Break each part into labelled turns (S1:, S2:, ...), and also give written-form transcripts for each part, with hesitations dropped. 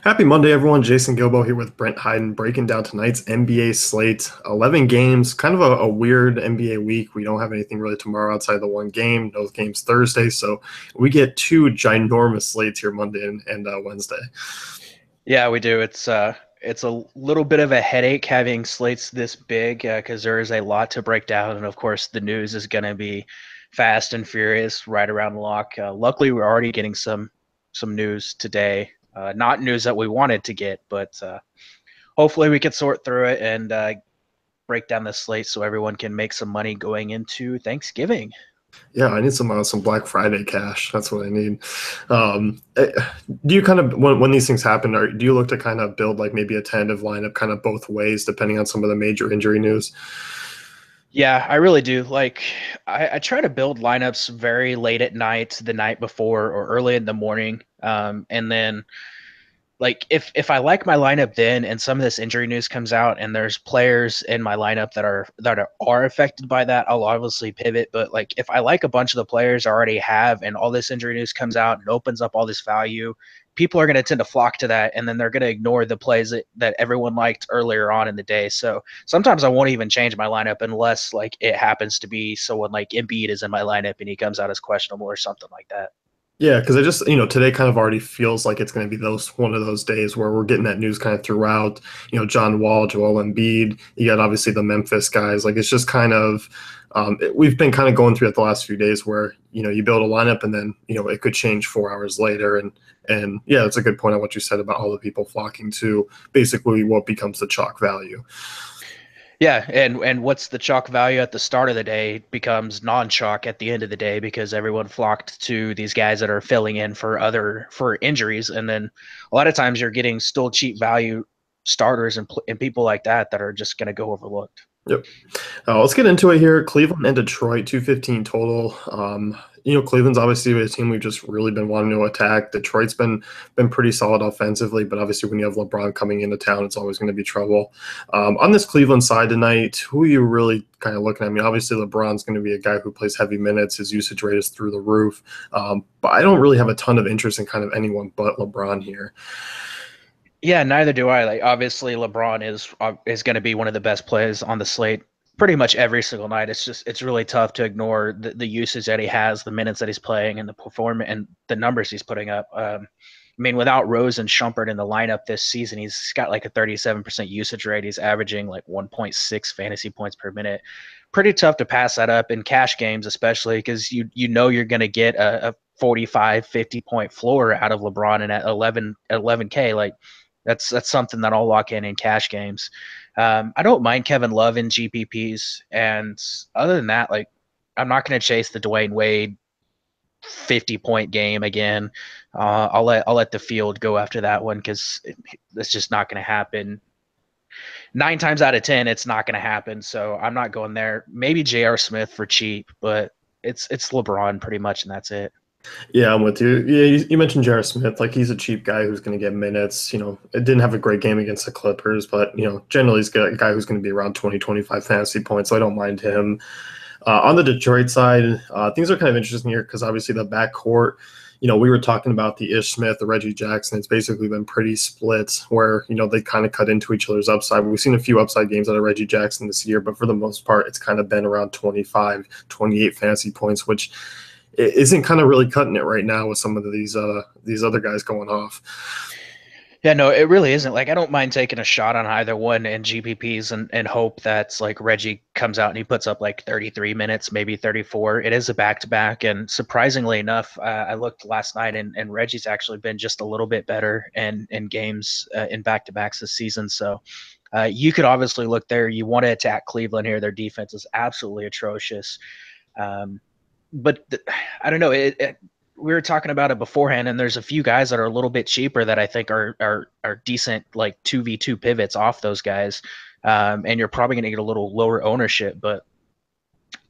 S1: Happy Monday, everyone. Jason Gilbo here with Brent Hyden, breaking down tonight's NBA slate. 11 games, kind of a weird NBA week. We don't have anything really tomorrow outside the one game. No games Thursday. So we get two ginormous slates here Monday and Wednesday.
S2: Yeah, we do. It's a little bit of a headache having slates this big because there is a lot to break down, and of course the news is going to be fast and furious right around lock. Luckily, we're already getting some news today. Not news that we wanted to get, but hopefully we can sort through it and break down the slate so everyone can make some money going into Thanksgiving.
S1: Yeah, I need some Black Friday cash. That's what I need. Do you kind of when these things happen, or do you look to kind of build like maybe a tentative lineup kind of both ways depending on some of the major injury news?
S2: Yeah, I really do. Like, I try to build lineups very late at night, the night before, or early in the morning. And then, like, if I like my lineup then, and some of this injury news comes out, and there's players in my lineup that are affected by that, I'll obviously pivot. But like, if I like a bunch of the players I already have, and all this injury news comes out and opens up all this value, people are going to tend to flock to that, and then they're going to ignore the plays that everyone liked earlier on in the day. So sometimes I won't even change my lineup unless like it happens to be someone like Embiid is in my lineup and he comes out as questionable or something like that.
S1: Yeah, because I just, today kind of already feels like it's going to be those one of those days where we're getting that news kind of throughout. John Wall, Joel Embiid. You got obviously the Memphis guys. Like it's just kind of we've been kind of going through it the last few days where you build a lineup and then it could change 4 hours later. And yeah, it's a good point on what you said about all the people flocking to basically what becomes the chalk value.
S2: Yeah, and what's the chalk value at the start of the day becomes non-chalk at the end of the day because everyone flocked to these guys that are filling in for injuries, and then a lot of times you're getting still cheap value starters and people like that are just going to go overlooked.
S1: Yep. Let's get into it here. Cleveland and Detroit, 215 total. Cleveland's obviously a team we've just really been wanting to attack. Detroit's been pretty solid offensively, but obviously when you have LeBron coming into town, it's always going to be trouble. On this Cleveland side tonight, who are you really kind of looking at? I mean, obviously LeBron's going to be a guy who plays heavy minutes. His usage rate is through the roof. But I don't really have a ton of interest in kind of anyone but LeBron here.
S2: Yeah, neither do I. Like obviously LeBron is going to be one of the best players on the slate pretty much every single night. It's really tough to ignore the usage that he has, the minutes that he's playing, and the performance and the numbers he's putting up. I mean, without Rose and Shumpert in the lineup this season, he's got like a 37% usage rate. He's averaging like 1.6 fantasy points per minute. Pretty tough to pass that up in cash games, especially because you're going to get a 45, 50 point floor out of LeBron, and at 11K, like that's something that I'll lock in cash games. I don't mind Kevin Love in GPPs, and other than that, like I'm not going to chase the Dwayne Wade 50-point game again. I'll let the field go after that one because it's just not going to happen. 9 times out of 10, it's not going to happen. So I'm not going there. Maybe J.R. Smith for cheap, but it's LeBron pretty much, and that's it.
S1: Yeah, I'm with you. Yeah, you mentioned Jarrett Smith. Like he's a cheap guy who's going to get minutes. It didn't have a great game against the Clippers, but generally he's a guy who's going to be around 20, 25 fantasy points. So I don't mind him. On the Detroit side, things are kind of interesting here because obviously the backcourt. We were talking about the Ish Smith, the Reggie Jackson. It's basically been pretty split where they kind of cut into each other's upside. We've seen a few upside games out of Reggie Jackson this year, but for the most part, it's kind of been around 25, 28 fantasy points, which isn't kind of really cutting it right now with some of these other guys going off.
S2: Yeah, no, it really isn't. Like, I don't mind taking a shot on either one in GPPs and hope that's like Reggie comes out and he puts up like 33 minutes, maybe 34. It is a back-to-back. And surprisingly enough, I looked last night and Reggie's actually been just a little bit better in games in back-to-backs this season. So you could obviously look there. You want to attack Cleveland here. Their defense is absolutely atrocious. But I don't know. We were talking about it beforehand, and there's a few guys that are a little bit cheaper that I think are decent, like 2v2 pivots off those guys. And you're probably going to get a little lower ownership. But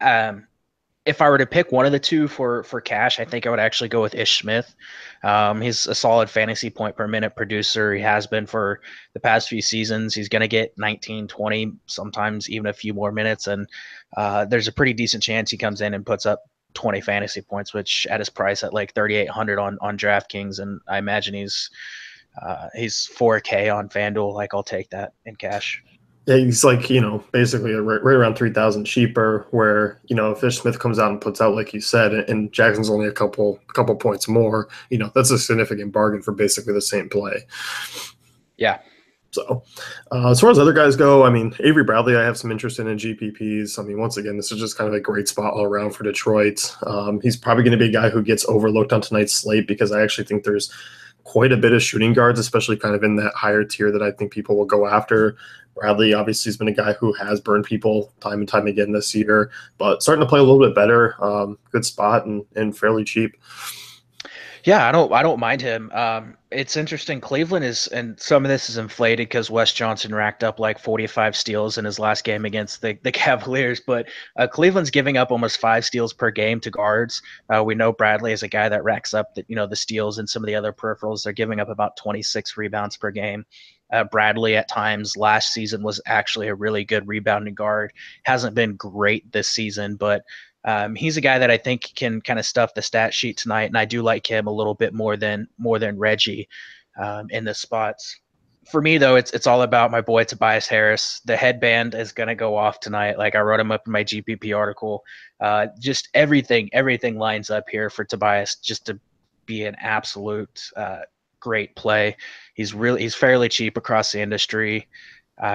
S2: if I were to pick one of the two for cash, I think I would actually go with Ish Smith. He's a solid fantasy point per minute producer. He has been for the past few seasons. He's going to get 19, 20, sometimes even a few more minutes. And there's a pretty decent chance he comes in and puts up 20 fantasy points, which at his price at like 3,800 on DraftKings, and I imagine he's He's 4K on FanDuel. Like, I'll take that in cash.
S1: Yeah, he's like, basically right around 3,000 cheaper, where, if Fish Smith comes out and puts out, like you said, and Jackson's only a couple points more, that's a significant bargain for basically the same play.
S2: Yeah.
S1: So, as far as other guys go, I mean, Avery Bradley, I have some interest in GPPs. I mean, once again, this is just kind of a great spot all around for Detroit. He's probably going to be a guy who gets overlooked on tonight's slate because I actually think there's quite a bit of shooting guards, especially kind of in that higher tier that I think people will go after. Bradley obviously has been a guy who has burned people time and time again this year, but starting to play a little bit better. Good spot and fairly cheap.
S2: Yeah, I don't mind him. It's interesting. Cleveland is, and some of this is inflated because Wes Johnson racked up like 45 steals in his last game against the Cavaliers. But Cleveland's giving up almost 5 steals per game to guards. We know Bradley is a guy that racks up the steals and some of the other peripherals. They're giving up about 26 rebounds per game. Bradley at times last season was actually a really good rebounding guard. Hasn't been great this season, but he's a guy that I think can kind of stuff the stat sheet tonight, and I do like him a little bit more than Reggie in the spots. For me, though, it's all about my boy Tobias Harris. The headband is going to go off tonight. Like, I wrote him up in my GPP article. Just everything lines up here for Tobias just to be an absolute great play. He's fairly cheap across the industry.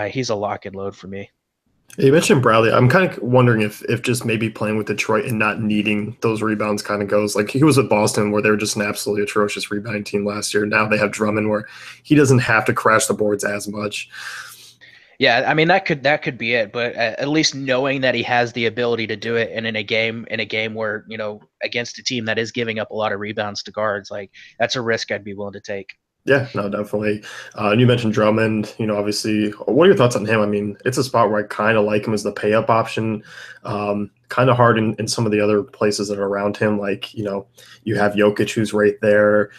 S2: He's a lock and load for me.
S1: You mentioned Bradley. I'm kind of wondering if just maybe playing with Detroit and not needing those rebounds kind of goes. Like, he was at Boston where they were just an absolutely atrocious rebounding team last year. Now they have Drummond where he doesn't have to crash the boards as much.
S2: Yeah, I mean, that could be it, but at least knowing that he has the ability to do it, and in a game where against a team that is giving up a lot of rebounds to guards, like, that's a risk I'd be willing to take.
S1: Yeah, no, definitely. And you mentioned Drummond, obviously. What are your thoughts on him? I mean, it's a spot where I kind of like him as the pay up option. Kind of hard in some of the other places that are around him. Like, you have Jokic, who's right there.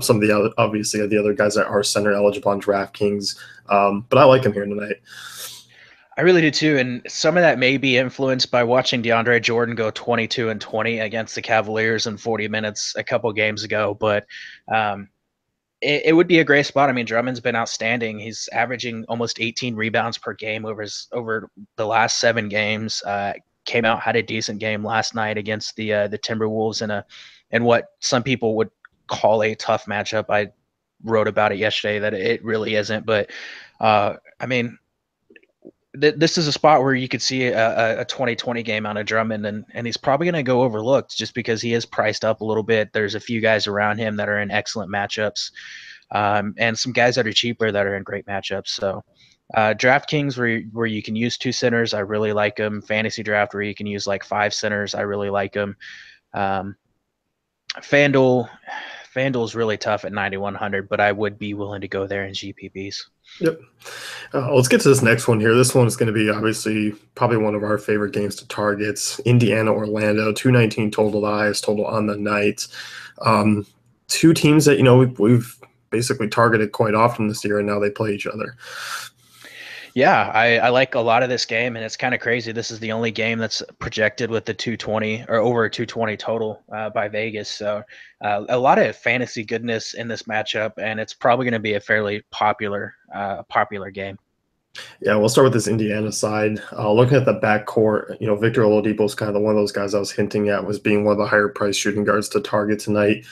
S1: Some of the other, obviously, the other guys that are center eligible on DraftKings. But I like him here tonight.
S2: I really do too, and some of that may be influenced by watching DeAndre Jordan go 22 and 20 against the Cavaliers in 40 minutes a couple games ago. But it would be a great spot. I mean, Drummond's been outstanding. He's averaging almost 18 rebounds per game over the last 7 games. Came out, had a decent game last night against the Timberwolves in what some people would call a tough matchup. I wrote about it yesterday that it really isn't, but I mean, this is a spot where you could see a 2020 game out of Drummond, and he's probably going to go overlooked just because he is priced up a little bit. There's a few guys around him that are in excellent matchups, and some guys that are cheaper that are in great matchups. So DraftKings, where you can use 2 centers, I really like them. Fantasy draft, where you can use like 5 centers, I really like them. FanDuel's really tough at 9,100, but I would be willing to go there in GPPs.
S1: Yep. Let's get to this next one here. This one is going to be obviously probably one of our favorite games to target. Indiana, Orlando, 219 total, the highest total on the night. 2 teams that, we've basically targeted quite often this year, and now they play each other.
S2: Yeah, I like a lot of this game, and it's kind of crazy. This is the only game that's projected with the 220 or over a 220 total by Vegas. So a lot of fantasy goodness in this matchup, and it's probably going to be a fairly popular game.
S1: Yeah, we'll start with this Indiana side. Looking at the backcourt, Victor Oladipo is kind of one of those guys I was hinting at was being one of the higher priced shooting guards to target tonight.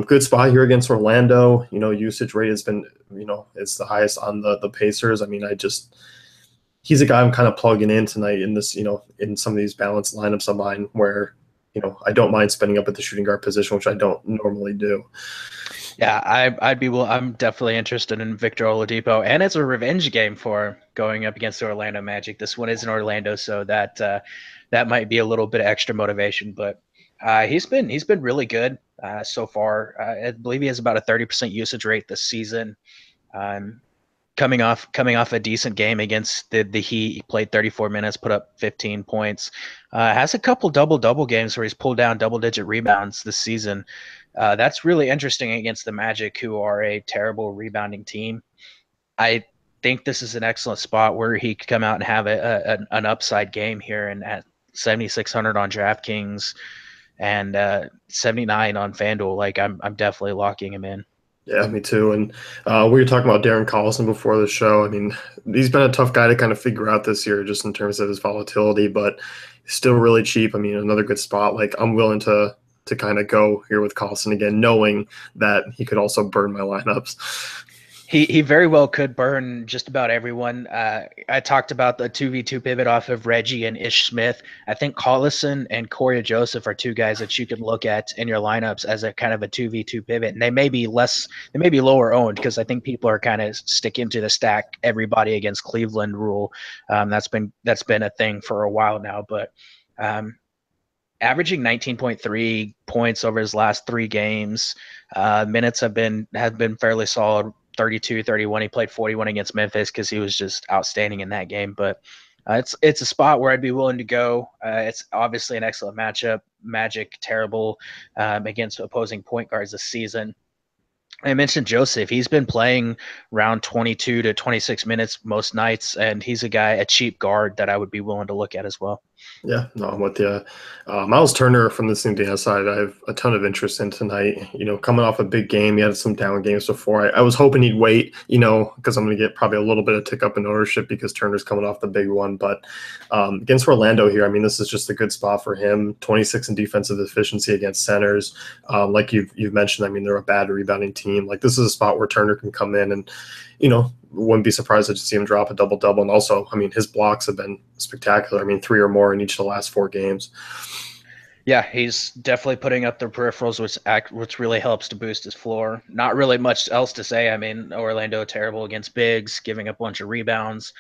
S1: Good spot here against Orlando. Usage rate has been, it's the highest on the Pacers. I mean, he's a guy I'm kind of plugging in tonight in this, in some of these balanced lineups of mine where, I don't mind spending up at the shooting guard position, which I don't normally do.
S2: Yeah, I'm definitely interested in Victor Oladipo, and it's a revenge game for him going up against the Orlando Magic. This one is in Orlando, so that might be a little bit of extra motivation. But he's been really good so far. I believe he has about a 30% usage rate this season. Coming off a decent game against the Heat, he played 34 minutes, put up 15 points. Has a couple double games where he's pulled down double-digit rebounds this season. That's really interesting against the Magic, who are a terrible rebounding team. I think this is an excellent spot where he could come out and have an upside game here, and at 7,600 on DraftKings and 79 on FanDuel, like I'm definitely locking him in.
S1: Yeah, me too. And we were talking about Darren Collison before the show. I mean, he's been a tough guy to kind of figure out this year, just in terms of his volatility, but he's still really cheap. I mean, another good spot. Like, I'm willing to kind of go here with Collison again, knowing that he could also burn my lineups.
S2: He very well could burn just about everyone. I talked about the 2v2 pivot off of Reggie and Ish Smith. I think Collison and Corey Joseph are two guys that you can look at in your lineups as a kind of a 2v2 pivot. And they may be lower owned because I think people are kind of sticking to the stack everybody against Cleveland rule. That's been a thing for a while now, but averaging 19.3 points over his last 3 games. Minutes have been fairly solid. 32, 31. He played 41 against Memphis because he was just outstanding in that game. But it's a spot where I'd be willing to go. It's obviously an excellent matchup. Magic terrible against opposing point guards this season. I mentioned Joseph. He's been playing around 22 to 26 minutes most nights, and he's a cheap guard that I would be willing to look at as well.
S1: Yeah, no, I'm with you. Myles Turner from the Indiana side, I have a ton of interest in tonight. Coming off a big game, he had some down games before. I was hoping he'd wait, because I'm going to get probably a little bit of tick up in ownership because Turner's coming off the big one. But against Orlando here, I mean, this is just a good spot for him. 26 in defensive efficiency against centers. Like you've mentioned, I mean, they're a bad rebounding team. Like, this is a spot where Turner can come in and, wouldn't be surprised to see him drop a double-double. And also, I mean, his blocks have been spectacular. I mean, 3 or more in each of the last 4 games.
S2: Yeah, he's definitely putting up the peripherals, which really helps to boost his floor. Not really much else to say. I mean, Orlando terrible against bigs, giving up a bunch of rebounds.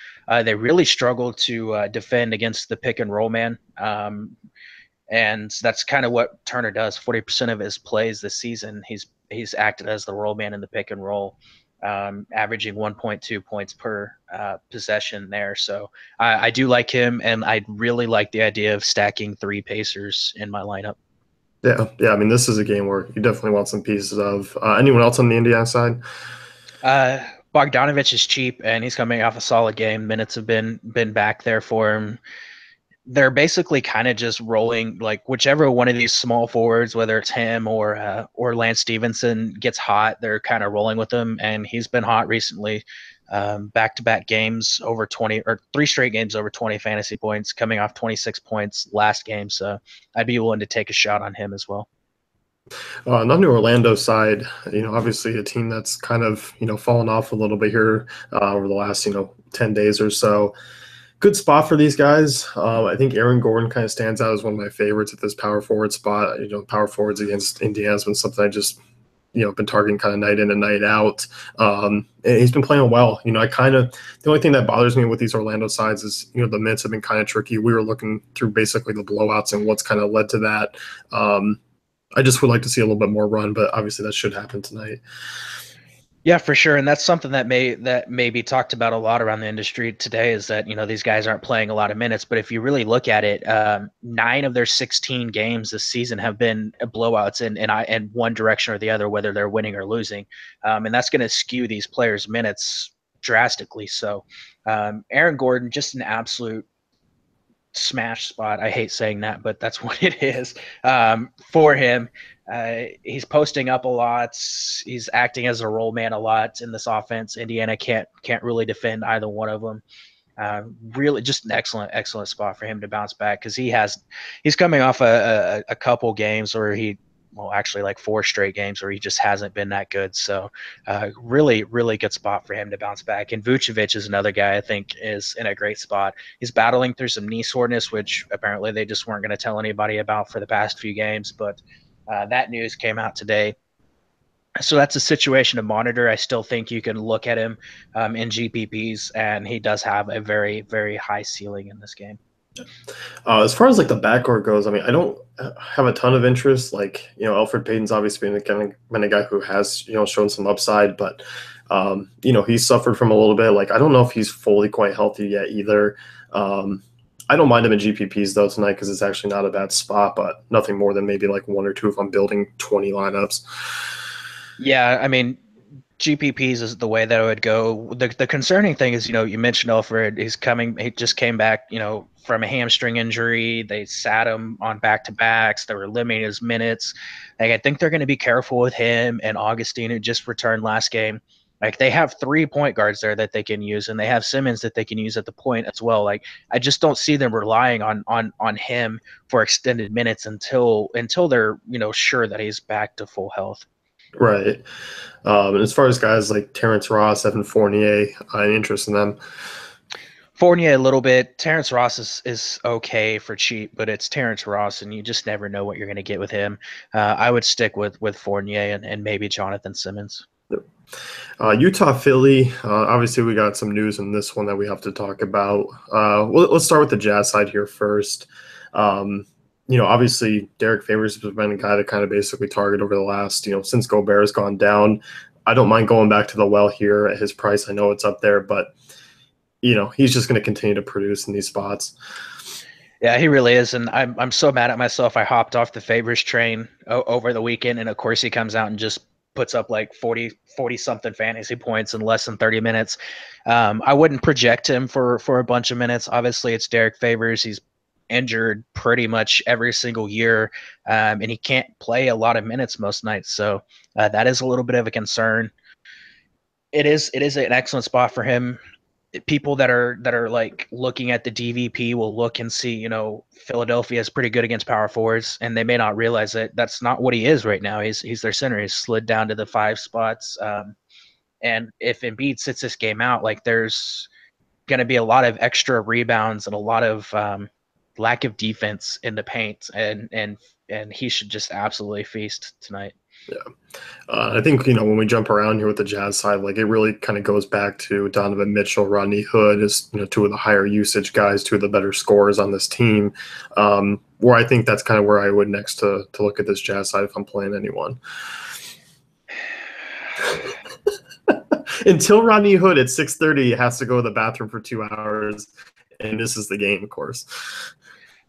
S2: They really struggled to defend against the pick and roll man. And that's kind of what Turner does. 40% of his plays this season, he's acted as the roll man in the pick and roll. Averaging 1.2 points per possession there. So I do like him, and I really like the idea of stacking 3 Pacers in my lineup.
S1: Yeah. I mean, this is a game where you definitely want some pieces of. Anyone else on the Indiana side?
S2: Bogdanovich is cheap, and he's coming off a solid game. Minutes have been back there for him. They're basically kind of just rolling, like whichever one of these small forwards, whether it's him or Lance Stevenson gets hot, they're kind of rolling with him, and he's been hot recently. Back-to-back games over 20, or 3 straight games over 20 fantasy points, coming off 26 points last game. So I'd be willing to take a shot on him as well.
S1: On the Orlando side, obviously a team that's kind of, fallen off a little bit here over the last, 10 days or so. Good spot for these guys. I think Aaron Gordon kind of stands out as one of my favorites at this power forward spot. Power forwards against Indiana has been something I just, been targeting kind of night in and night out. And he's been playing well. The only thing that bothers me with these Orlando sides is, the minutes have been kind of tricky. We were looking through basically the blowouts and what's kind of led to that. I just would like to see a little bit more run, but obviously that should happen tonight.
S2: Yeah, for sure. And that's something that may be talked about a lot around the industry today is that, these guys aren't playing a lot of minutes. But if you really look at it, 9 of their 16 games this season have been blowouts in one direction or the other, whether they're winning or losing. And that's going to skew these players' minutes drastically. So Aaron Gordon, just an absolute smash spot. I hate saying that, but that's what it is for him. He's posting up a lot. He's acting as a roll man a lot in this offense. Indiana can't really defend either one of them. Really just an excellent spot for him to bounce back because he's coming off a couple games where actually like 4 straight games where he just hasn't been that good. So really good spot for him to bounce back. And Vucevic is another guy I think is in a great spot. He's battling through some knee soreness, which apparently they just weren't going to tell anybody about for the past few games. But that news came out today. So that's a situation to monitor. I still think you can look at him in GPPs, and he does have a very, very high ceiling in this game.
S1: As far as like the backcourt goes, I mean, I don't have a ton of interest. Like, Elfrid Payton's obviously been a guy who has, shown some upside, but, he's suffered from a little bit. Like, I don't know if he's fully quite healthy yet either. I don't mind him in GPPs though tonight because it's actually not a bad spot, but nothing more than maybe like 1 or 2 if I'm building 20 lineups.
S2: Yeah, I mean, GPPs is the way that I would go. The concerning thing is, you mentioned Alfred. He just came back, from a hamstring injury. They sat him on back-to-backs. They were limiting his minutes. Like, I think they're going to be careful with him and Augustine, who just returned last game. Like, they have 3 point guards there that they can use, and they have Simmons that they can use at the point as well. Like, I just don't see them relying on him for extended minutes until they're sure that he's back to full health.
S1: Right. And as far as guys like Terrence Ross, Evan Fournier, any interest in them?
S2: Fournier a little bit. Terrence Ross is okay for cheap, but it's Terrence Ross, and you just never know what you're going to get with him. I would stick with Fournier and maybe Jonathan Simmons.
S1: Utah, Philly. Obviously, we got some news in this one that we have to talk about. Let's start with the Jazz side here first. Obviously, Derek Favors has been a guy to kind of basically target over the last, since Gobert has gone down. I don't mind going back to the well here at his price. I know it's up there, but he's just going to continue to produce in these spots.
S2: Yeah, he really is, and I'm so mad at myself. I hopped off the Favors train over the weekend, and of course he comes out and just puts up like 40 something fantasy points in less than 30 minutes. I wouldn't project him for a bunch of minutes. Obviously, it's Derek Favors. He's injured pretty much every single year, and he can't play a lot of minutes most nights. So that is a little bit of a concern. It is an excellent spot for him. People that are like looking at the DVP will look and see, Philadelphia is pretty good against power forwards, and they may not realize that that's not what he is right now. He's their center. He's slid down to the 5 spots. And if Embiid sits this game out, like, there's going to be a lot of extra rebounds and a lot of lack of defense in the paint, and he should just absolutely feast tonight.
S1: Yeah. I think, when we jump around here with the Jazz side, like, it really kind of goes back to Donovan Mitchell, Rodney Hood as, 2 of the higher usage guys, 2 of the better scorers on this team, where I think that's kind of where I would next to look at this Jazz side if I'm playing anyone. Until Rodney Hood at 6:30 has to go to the bathroom for 2 hours, and this is the game, of course.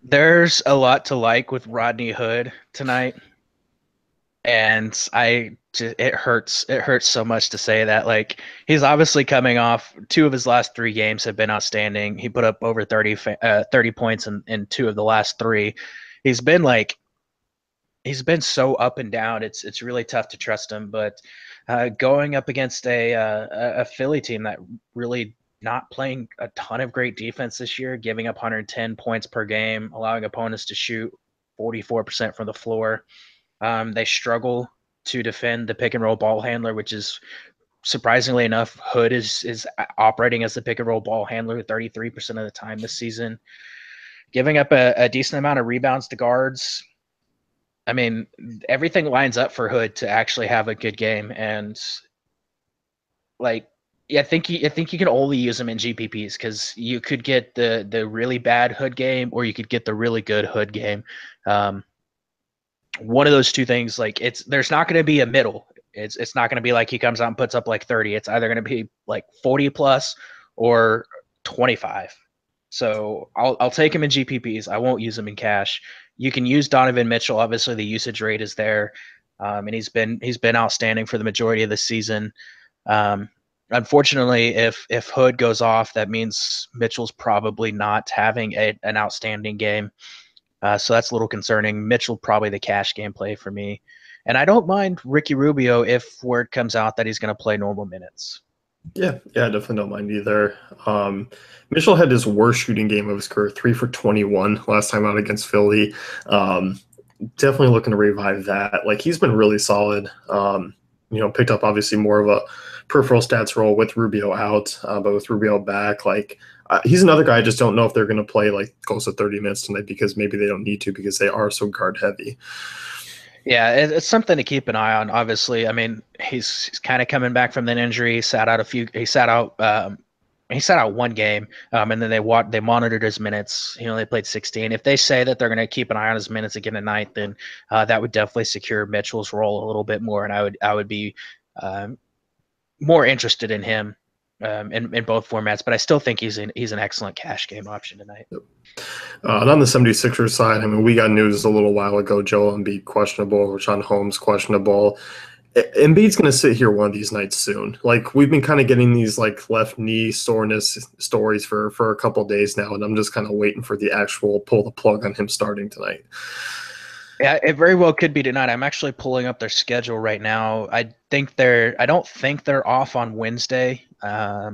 S2: There's a lot to like with Rodney Hood tonight. And it hurts so much to say that. Like, he's obviously coming off 2 of his last 3 games have been outstanding. He put up over 30 points in 2 of the last 3. He's been so up and down. It's really tough to trust him. But going up against a Philly team that really not playing a ton of great defense this year, giving up 110 points per game, allowing opponents to shoot 44% from the floor. They struggle to defend the pick and roll ball handler, which is, surprisingly enough, Hood is operating as the pick and roll ball handler 33% of the time this season, giving up a decent amount of rebounds to guards. I mean, everything lines up for Hood to actually have a good game. And like, I think you can only use him in GPPs, because you could get the really bad Hood game, or you could get the really good Hood game. One of those 2 things, like, there's not going to be a middle. It's not going to be like he comes out and puts up like 30. It's either going to be like 40 plus or 25. So I'll take him in GPPs. I won't use him in cash. You can use Donovan Mitchell. Obviously, the usage rate is there, and he's been outstanding for the majority of the season. Unfortunately, if Hood goes off, that means Mitchell's probably not having an outstanding game. So that's a little concerning. Mitchell probably the cash game play for me. And I don't mind Ricky Rubio if word comes out that he's going to play normal minutes.
S1: Yeah, I definitely don't mind either. Mitchell had his worst shooting game of his career, 3 for 21 last time out against Philly. Definitely looking to revive that. Like, he's been really solid. Picked up obviously more of a peripheral stats role with Rubio out, but with Rubio back, like, he's another guy I just don't know if they're going to play like close to 30 minutes tonight, because maybe they don't need to, because they are so guard heavy.
S2: Yeah, it's something to keep an eye on. Obviously, I mean, he's kind of coming back from that injury. He sat out 1 game, and then they monitored his minutes. He only played 16. If they say that they're going to keep an eye on his minutes again tonight, then that would definitely secure Mitchell's role a little bit more, and I would be more interested in him in both formats. But I still think he's an excellent cash game option tonight.
S1: And on the 76ers side, I mean, we got news a little while ago. Joel Embiid questionable, Rashawn Holmes questionable. Embiid's going to sit here one of these nights soon. Like we've been kind of getting these like left knee soreness stories for a couple days now, and I'm just kind of waiting for the actual pull the plug on him starting tonight.
S2: Yeah, it very well could be tonight. I'm actually pulling up their schedule right now. I don't think they're off on Wednesday. Let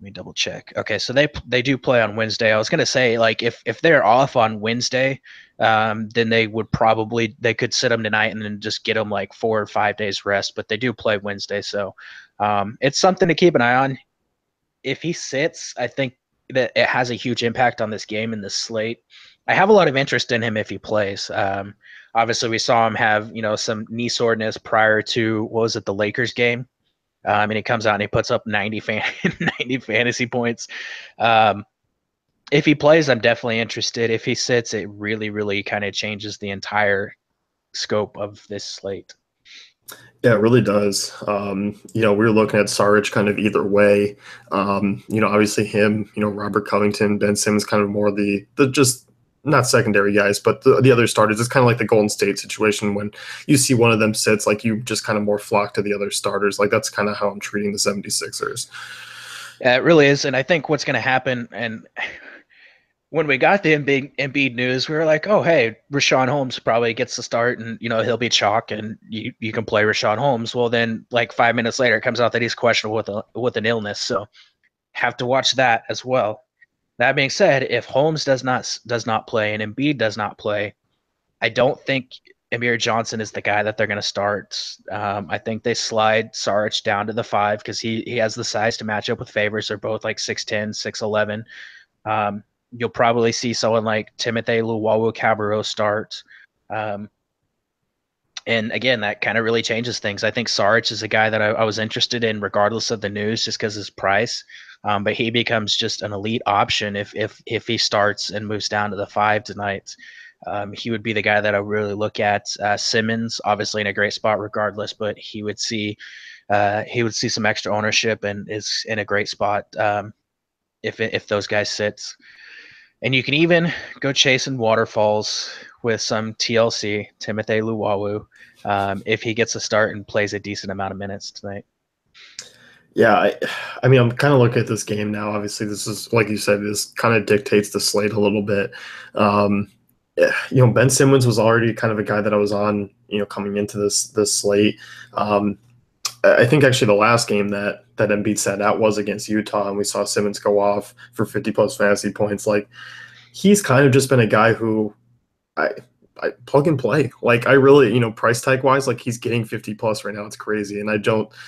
S2: me double check. Okay, so they do play on Wednesday. I was gonna say like if they're off on Wednesday, then they could sit them tonight and then just get them like 4 or 5 days rest. But they do play Wednesday, so it's something to keep an eye on. If he sits, I think that it has a huge impact on this game and this slate. I have a lot of interest in him if he plays. Obviously, we saw him have some knee soreness prior to what was it, the Lakers game. And he comes out and he puts up 90 fantasy points. If he plays, I'm definitely interested. If he sits, it really, really kind of changes the entire scope of this slate.
S1: Yeah, it really does. We were looking at Sarge kind of either way. Obviously him, Robert Covington, Ben Simmons, kind of more the just not secondary guys, but the other starters. It's kind of like the Golden State situation when you see one of them sits, like you just kind of more flock to the other starters. Like that's kind of how I'm treating the 76ers.
S2: Yeah, it really is. And I think what's going to happen, and when we got the Embiid news, we were like, oh, hey, Rashawn Holmes probably gets the start and, he'll be chalk and you can play Rashawn Holmes. Well, then like 5 minutes later, it comes out that he's questionable with an illness. So have to watch that as well. That being said, if Holmes does not play and Embiid does not play, I don't think Amir Johnson is the guy that they're going to start. I think they slide Sarge down to the 5 because he has the size to match up with Favors. They're both like 6'10", 6'11". You'll probably see someone like Timothy Luwawu-Cabarrot start. And again, that kind of really changes things. I think Sarge is a guy that I was interested in regardless of the news just because his price. But he becomes just an elite option if he starts and moves down to the 5 tonight. He would be the guy that I really look at. Simmons, obviously in a great spot regardless, but he would see some extra ownership and is in a great spot if those guys sit. And you can even go chasing waterfalls with some TLC, Timothy Luwawu, if he gets a start and plays a decent amount of minutes tonight.
S1: Yeah, I mean, I'm kind of looking at this game now. Obviously, this is, like you said, this kind of dictates the slate a little bit. Ben Simmons was already kind of a guy that I was on, coming into this slate. I think actually the last game that Embiid sat out was against Utah, and we saw Simmons go off for 50-plus fantasy points. Like, he's kind of just been a guy who I plug and play. Like, I really, price tag-wise, like, he's getting 50-plus right now. It's crazy, and I don't –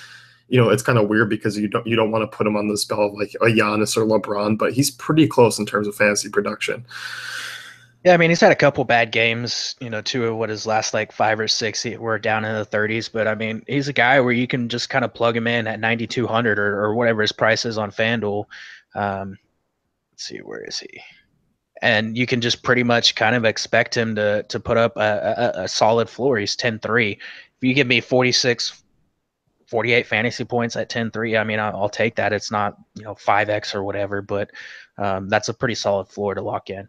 S1: it's kind of weird because you don't want to put him on the spell of like a Giannis or LeBron, but he's pretty close in terms of fantasy production.
S2: Yeah, I mean, he's had a couple bad games, two of what his last like 5 or 6 were down in the 30s. But I mean, he's a guy where you can just kind of plug him in at 9,200 or whatever his price is on FanDuel. Let's see, where is he? And you can just pretty much kind of expect him to put up a solid floor. He's 10-3. If you give me 46, 48 fantasy points at 10-3, I mean, I'll take that. It's not 5x or whatever, but that's a pretty solid floor to lock in.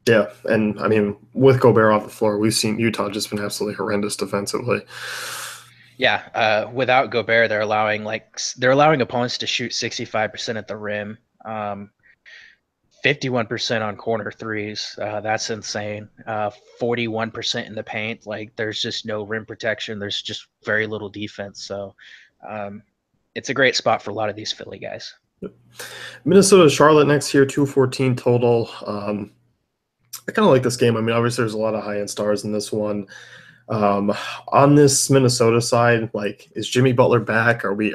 S1: Yeah, and I mean, with Gobert off the floor, we've seen Utah just been absolutely horrendous defensively.
S2: Yeah, without Gobert, they're allowing opponents to shoot 65% at the rim, 51% on corner threes. That's insane. 41% in the paint. Like, there's just no rim protection. There's just very little defense. So it's a great spot for a lot of these Philly guys.
S1: Minnesota, Charlotte next year, 214 total. I kind of like this game. I mean, obviously, there's a lot of high-end stars in this one. On this Minnesota side, like, is Jimmy Butler back? Are we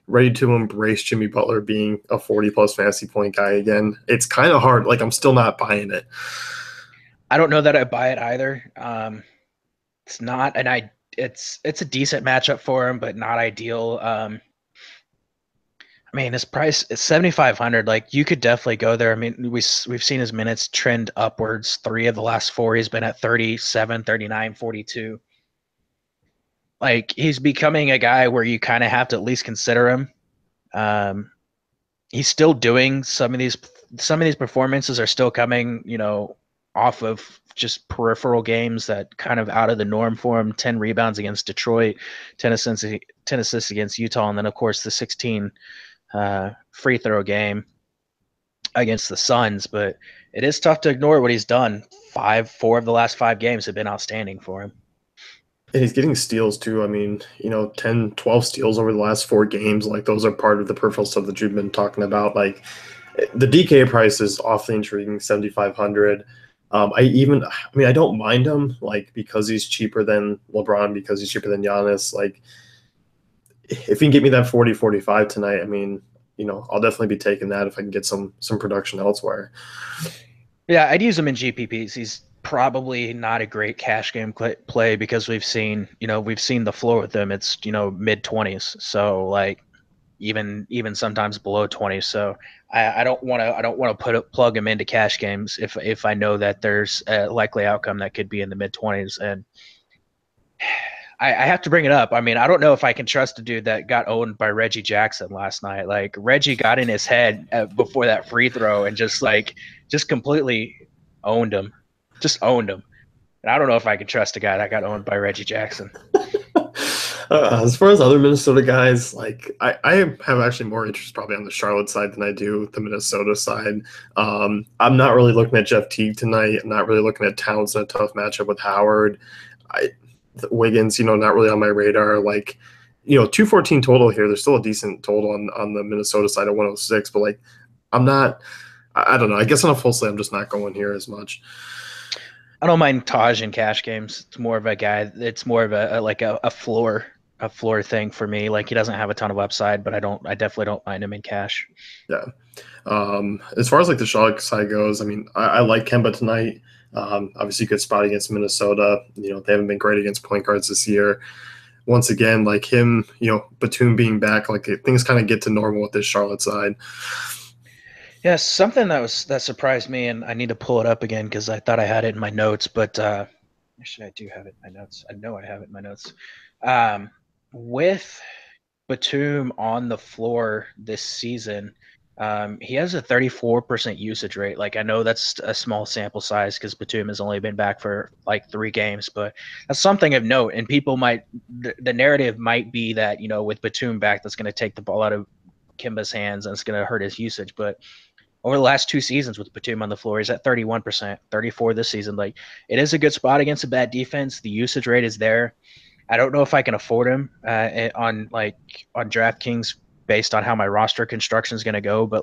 S1: ready to embrace Jimmy Butler being a 40-plus fantasy point guy again? It's kind of hard. Like, I'm still not buying it.
S2: I don't know that I buy it either. It's not, and it's a decent matchup for him, but not ideal. I mean, his price is 7,500. Like, you could definitely go there. I mean, we've seen his minutes trend upwards. 3 of the last 4, he's been at 37, 39, 42. Like, he's becoming a guy where you kind of have to at least consider him. He's still doing some of these performances are still coming, off of just peripheral games that kind of out of the norm for him. 10 rebounds against Detroit, 10 assists against Utah, and then of course the 16 free throw game against the Suns. But it is tough to ignore what he's done. Four of the last 5 games have been outstanding for him.
S1: And he's getting steals too. I mean, 10, 12 steals over the last 4 games. Like those are part of the peripheral stuff that you've been talking about. Like the DK price is awfully intriguing, 7,500. I don't mind him, like, because he's cheaper than LeBron, because he's cheaper than Giannis. Like, if he can get me that 40, 45 tonight, I mean, I'll definitely be taking that if I can get some production elsewhere.
S2: Yeah, I'd use him in GPPs. He's probably not a great cash game play because we've seen the floor with him. It's mid-20s, so like even sometimes below 20. So I don't want to plug him into cash games if I know that there's a likely outcome that could be in the mid-20s. And I have to bring it up. I mean, I don't know if I can trust a dude that got owned by Reggie Jackson last night. Like Reggie got in his head before that free throw and just completely owned him, just owned him. And I don't know if I can trust a guy that got owned by Reggie Jackson.
S1: As far as other Minnesota guys, like I have actually more interest probably on the Charlotte side than I do the Minnesota side. I'm not really looking at Jeff Teague tonight. I'm not really looking at Towns in a tough matchup with Howard. Wiggins, not really on my radar. Like, 214 total here. There's still a decent total on the Minnesota side at 106, but like, I'm not. I don't know. I guess on a full slate, I'm just not going here as much.
S2: I don't mind Taj in cash games. It's more of a guy. It's more of a floor thing for me. Like he doesn't have a ton of upside, but I definitely don't mind him in cash.
S1: Yeah. As far as like the Charlotte side goes, I mean, I like Kemba tonight. Obviously, good spot against Minnesota. They haven't been great against point guards this year. Once again, like him, Batum being back, like things kind of get to normal with this Charlotte side.
S2: Yeah, something that surprised me, and I need to pull it up again because I thought I had it in my notes, but actually I do have it in my notes. I know I have it in my notes. With Batum on the floor this season, he has a 34% usage rate. Like I know that's a small sample size because Batum has only been back for like 3 games, but that's something of note. And people the narrative might be that with Batum back, that's going to take the ball out of Kimba's hands and it's going to hurt his usage, but over the last 2 seasons with Batum on the floor, he's at 31%, 34 this season. Like it is a good spot against a bad defense. The usage rate is there. I don't know if I can afford him on DraftKings based on how my roster construction is going to go, but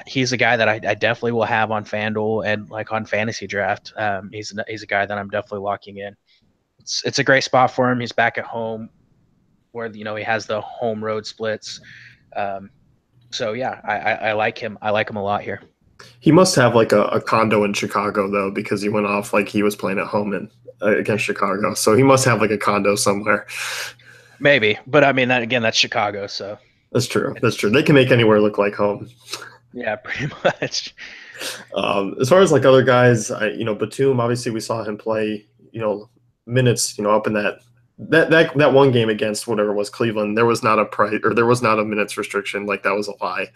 S2: he's a guy that I definitely will have on FanDuel and like on fantasy draft. He's a guy that I'm definitely locking in. It's a great spot for him. He's back at home where he has the home road splits. So yeah, I like him. I like him a lot here.
S1: He must have like a condo in Chicago though, because he went off like he was playing at home against Chicago. So he must have like a condo somewhere.
S2: Maybe, but I mean that's Chicago, so
S1: that's true. That's true. They can make anywhere look like home.
S2: Yeah, pretty much.
S1: As far as like other guys, Batum, obviously we saw him play, minutes, up in that one game against whatever it was Cleveland. There was not a price or there was not a minutes restriction. Like that was a lie.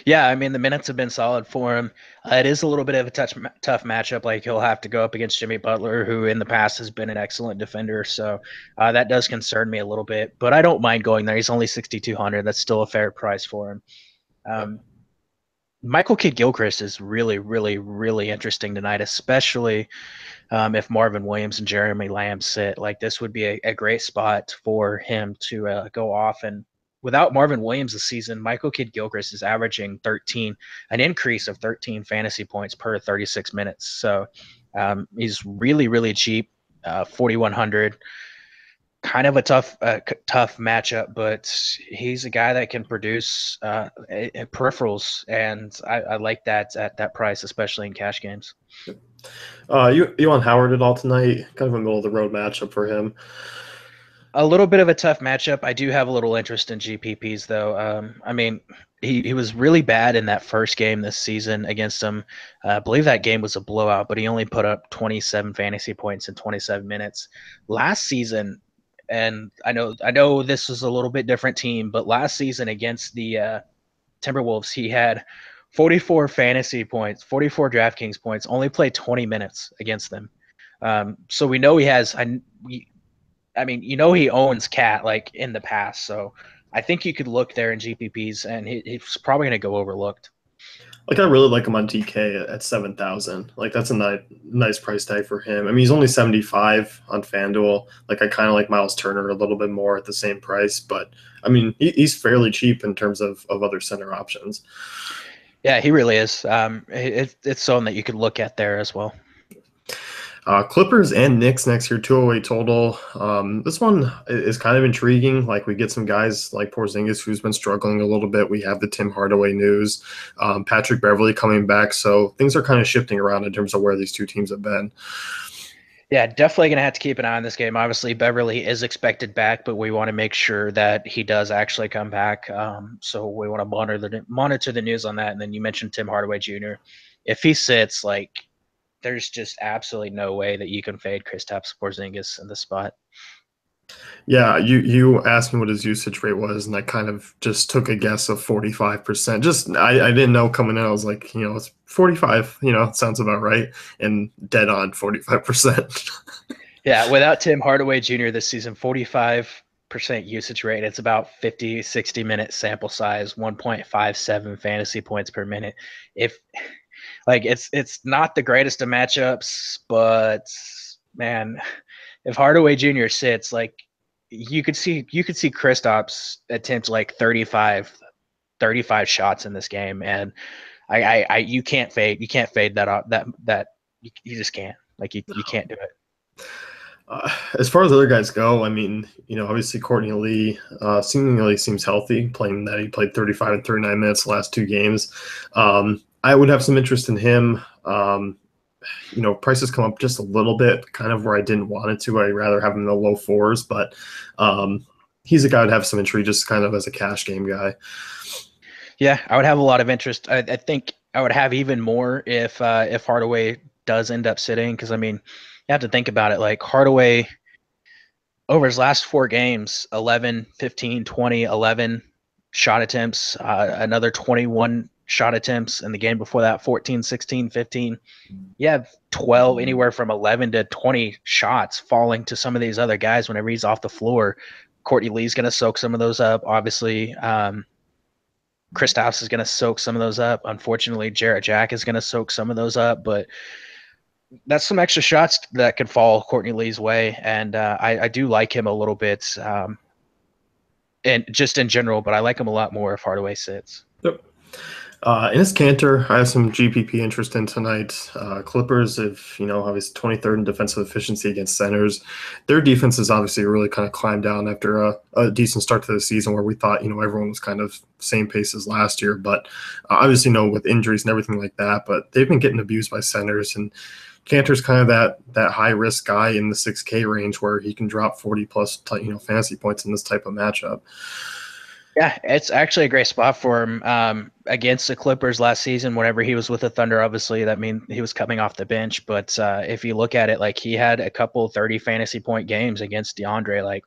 S2: Yeah, I mean the minutes have been solid for him. It is a little bit of a tough matchup. Like he'll have to go up against Jimmy Butler, who in the past has been an excellent defender. So that does concern me a little bit. But I don't mind going there. He's only 6,200. That's still a fair price for him. Michael Kidd-Gilchrist is really, really, really interesting tonight, especially if Marvin Williams and Jeremy Lamb sit. Like this would be a great spot for him to go off. And without Marvin Williams this season, Michael Kidd-Gilchrist is averaging an increase of 13 fantasy points per 36 minutes. So he's really, really cheap, 4,100. Kind of a tough matchup, but he's a guy that can produce peripherals, and I like that at that price, especially in cash games.
S1: You on Howard at all tonight? Kind of a middle of the road matchup for him.
S2: A little bit of a tough matchup. I do have a little interest in GPPs though. I mean, he was really bad in that first game this season against him. I believe that game was a blowout, but he only put up 27 fantasy points in 27 minutes. Last season, and I know this was a little bit different team, but last season against the Timberwolves, he had 44 fantasy points, 44 DraftKings points, only played 20 minutes against them. So we know he has. I mean, he owns Cat like in the past. So I think you could look there in GPPs, and he's probably going to go overlooked.
S1: Like I really like him on DK at 7,000. Like that's a nice price tag for him. I mean, he's only 75 on FanDuel. Like I kind of like Myles Turner a little bit more at the same price, but I mean, he's fairly cheap in terms of other center options.
S2: Yeah, he really is. It's someone that you could look at there as well.
S1: Clippers and Knicks next year, 208 total. This one is kind of intriguing. Like we get some guys like Porzingis who's been struggling a little bit. We have the Tim Hardaway news, Patrick Beverley coming back. So things are kind of shifting around in terms of where these two teams have been.
S2: Yeah, definitely going to have to keep an eye on this game. Obviously, Beverly is expected back, but we want to make sure that he does actually come back. So we want to monitor the news on that. And then you mentioned Tim Hardaway Jr. If he sits, like, there's just absolutely no way that you can fade Kristaps Porzingis in the spot.
S1: Yeah, you asked me what his usage rate was, and I kind of just took a guess of 45%. Just I didn't know coming in. I was like, it's 45. It sounds about right, and dead on 45%.
S2: Yeah, without Tim Hardaway Jr. this season, 45% usage rate. It's about 50, 60-minute sample size, 1.57 fantasy points per minute. It's not the greatest of matchups, but man, if Hardaway Jr. sits, like you could see Kristaps attempt like 35 shots in this game, and you can't fade that you just can't. Like you can't do it.
S1: As far as other guys go, I mean, obviously Courtney Lee seemingly seems healthy, playing that he played 35 and 39 minutes the last two games. I would have some interest in him. Prices come up just a little bit, kind of where I didn't want it to. I'd rather have him in the low fours, but he's a guy I'd have some intrigue just kind of as a cash game guy.
S2: Yeah, I would have a lot of interest. I think I would have even more if Hardaway does end up sitting, because I mean, you have to think about it. Like Hardaway over his last 4 games, 11, 15, 20, 11 shot attempts, another 21 shot attempts in the game before that, 14, 16, 15. You have 12, anywhere from 11 to 20 shots falling to some of these other guys whenever he's off the floor. Courtney Lee's going to soak some of those up. Obviously, Kristaps is going to soak some of those up. Unfortunately, Jarrett Jack is going to soak some of those up, but that's some extra shots that could fall Courtney Lee's way. And I do like him a little bit, and just in general, but I like him a lot more if Hardaway sits.
S1: Yep. In his Cantor, I have some GPP interest in tonight. Clippers, obviously 23rd in defensive efficiency against centers. Their defense has obviously really kind of climbed down after a decent start to the season where we thought, everyone was kind of same pace as last year. But obviously, with injuries and everything like that, but they've been getting abused by centers. And Cantor's kind of that high-risk guy in the 6K range where he can drop 40-plus fantasy points in this type of matchup.
S2: Yeah, it's actually a great spot for him against the Clippers last season. Whenever he was with the Thunder, obviously that means he was coming off the bench. But if you look at it, like he had a couple 30 fantasy point games against DeAndre. Like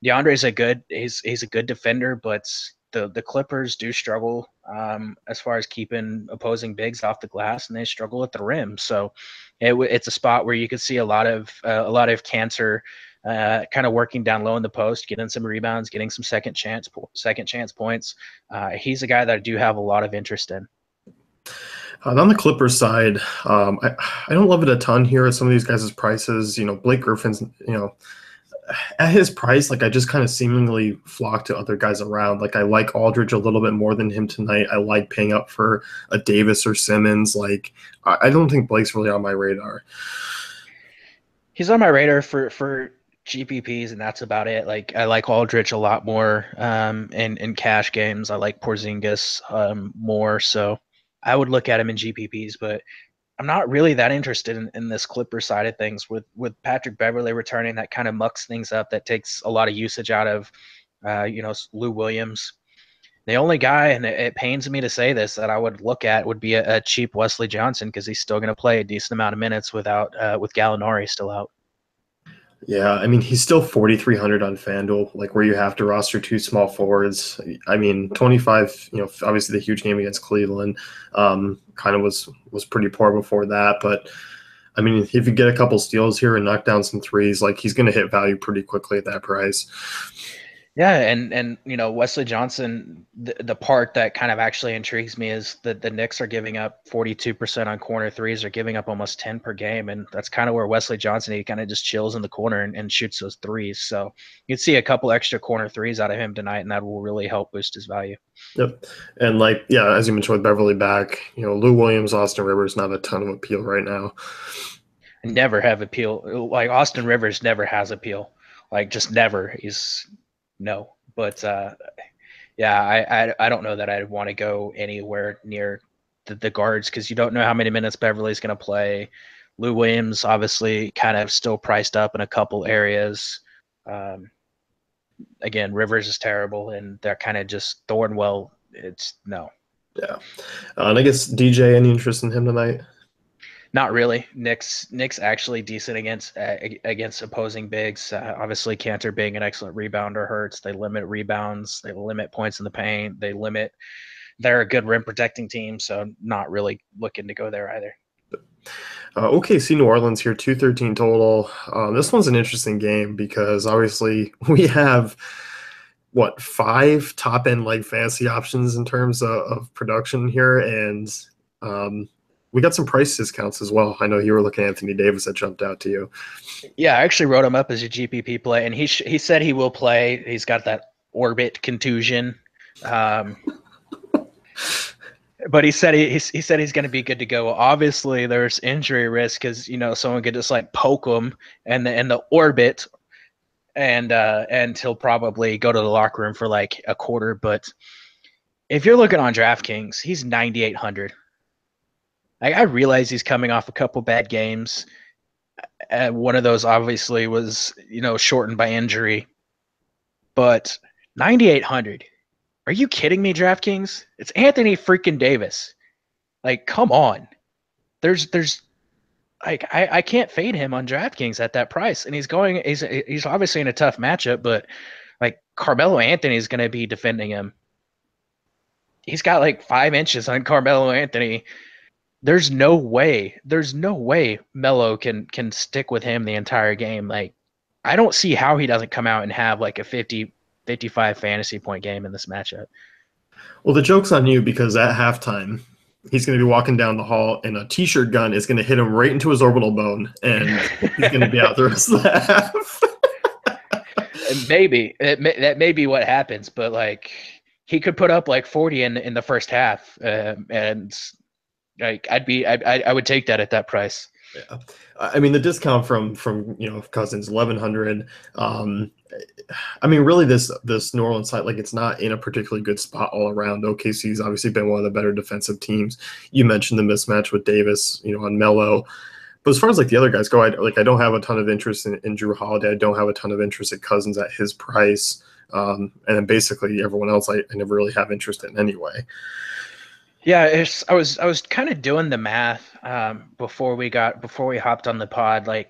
S2: DeAndre's he's a good defender, but the Clippers do struggle as far as keeping opposing bigs off the glass, and they struggle at the rim. So it's a spot where you could see a lot of Cantor kind of working down low in the post, getting some rebounds, getting some second chance points. He's a guy that I do have a lot of interest in.
S1: On the Clippers side, I don't love it a ton here at some of these guys' prices. Blake Griffin's, at his price, like I just kind of seemingly flock to other guys around. Like I like Aldridge a little bit more than him tonight. I like paying up for a Davis or Simmons. Like I don't think Blake's really on my radar.
S2: He's on my radar for GPPs, and that's about it. Like I like Aldridge a lot more in cash games. I like Porzingis more, so I would look at him in GPPs, but I'm not really that interested in this Clipper side of things. With Patrick Beverley returning, that kind of mucks things up. That takes a lot of usage out of Lou Williams. The only guy, and it pains me to say this, that I would look at would be a cheap Wesley Johnson, because he's still going to play a decent amount of minutes with Gallinari still out.
S1: Yeah, I mean, he's still 4,300 on FanDuel, like where you have to roster two small forwards. I mean, 25, obviously the huge game against Cleveland kind of was pretty poor before that. But I mean, if you get a couple steals here and knock down some threes, like he's going to hit value pretty quickly at that price.
S2: Yeah, and Wesley Johnson, the part that kind of actually intrigues me is that the Knicks are giving up 42% on corner threes. They're giving up almost 10 per game, and that's kind of where Wesley Johnson, he kind of just chills in the corner and shoots those threes. So you'd see a couple extra corner threes out of him tonight, and that will really help boost his value.
S1: Yep. And like, yeah, as you mentioned with Beverly back, Lou Williams, Austin Rivers, not a ton of appeal right now.
S2: Never have appeal. Like Austin Rivers never has appeal. Like just never. He's no. But yeah, I don't know that I'd want to go anywhere near the guards because you don't know how many minutes Beverly's going to play. Lou Williams obviously kind of still priced up in a couple areas. Again, Rivers is terrible, and they're kind of just Thornwell. It's no.
S1: Yeah. And I guess DJ, any interest in him tonight?
S2: Not really. Knicks actually decent against opposing bigs. Obviously, Cantor being an excellent rebounder hurts. They limit rebounds. They limit points in the paint. They're a good rim protecting team, so not really looking to go there either.
S1: OKC New Orleans here, 213 total. This one's an interesting game because obviously we have five top end like fantasy options in terms of production here, and we got some price discounts as well. I know you were looking at Anthony Davis that jumped out to you.
S2: Yeah, I actually wrote him up as a GPP play, and he said he will play. He's got that orbit contusion. But he said he's going to be good to go. Obviously, there's injury risk because someone could just like poke him and the orbit, and he'll probably go to the locker room for like a quarter. But if you're looking on DraftKings, he's 9,800. I realize he's coming off a couple bad games. One of those obviously was shortened by injury, but 9,800. Are you kidding me, DraftKings? It's Anthony freaking Davis. Like, come on. There's like I can't fade him on DraftKings at that price. And he's obviously in a tough matchup, but like Carmelo Anthony is gonna be defending him. He's got like 5 inches on Carmelo Anthony. There's no way Melo can stick with him the entire game. Like, I don't see how he doesn't come out and have like a 55 fantasy point game in this matchup.
S1: Well, the joke's on you because at halftime, he's going to be walking down the hall and a t-shirt gun is going to hit him right into his orbital bone, and he's going to be out the rest of the half.
S2: And that may be what happens, but like he could put up like 40 in the first half, and like I would take that at that price.
S1: Yeah, I mean the discount from Cousins 1,100. I mean, really, this New Orleans side, like, it's not in a particularly good spot all around. OKC's obviously been one of the better defensive teams. You mentioned the mismatch with Davis, on Melo. But as far as like the other guys go, I don't have a ton of interest in Drew Holiday. I don't have a ton of interest in Cousins at his price. And then basically everyone else I never really have interest in anyway.
S2: Yeah, I was kind of doing the math before we hopped on the pod. Like,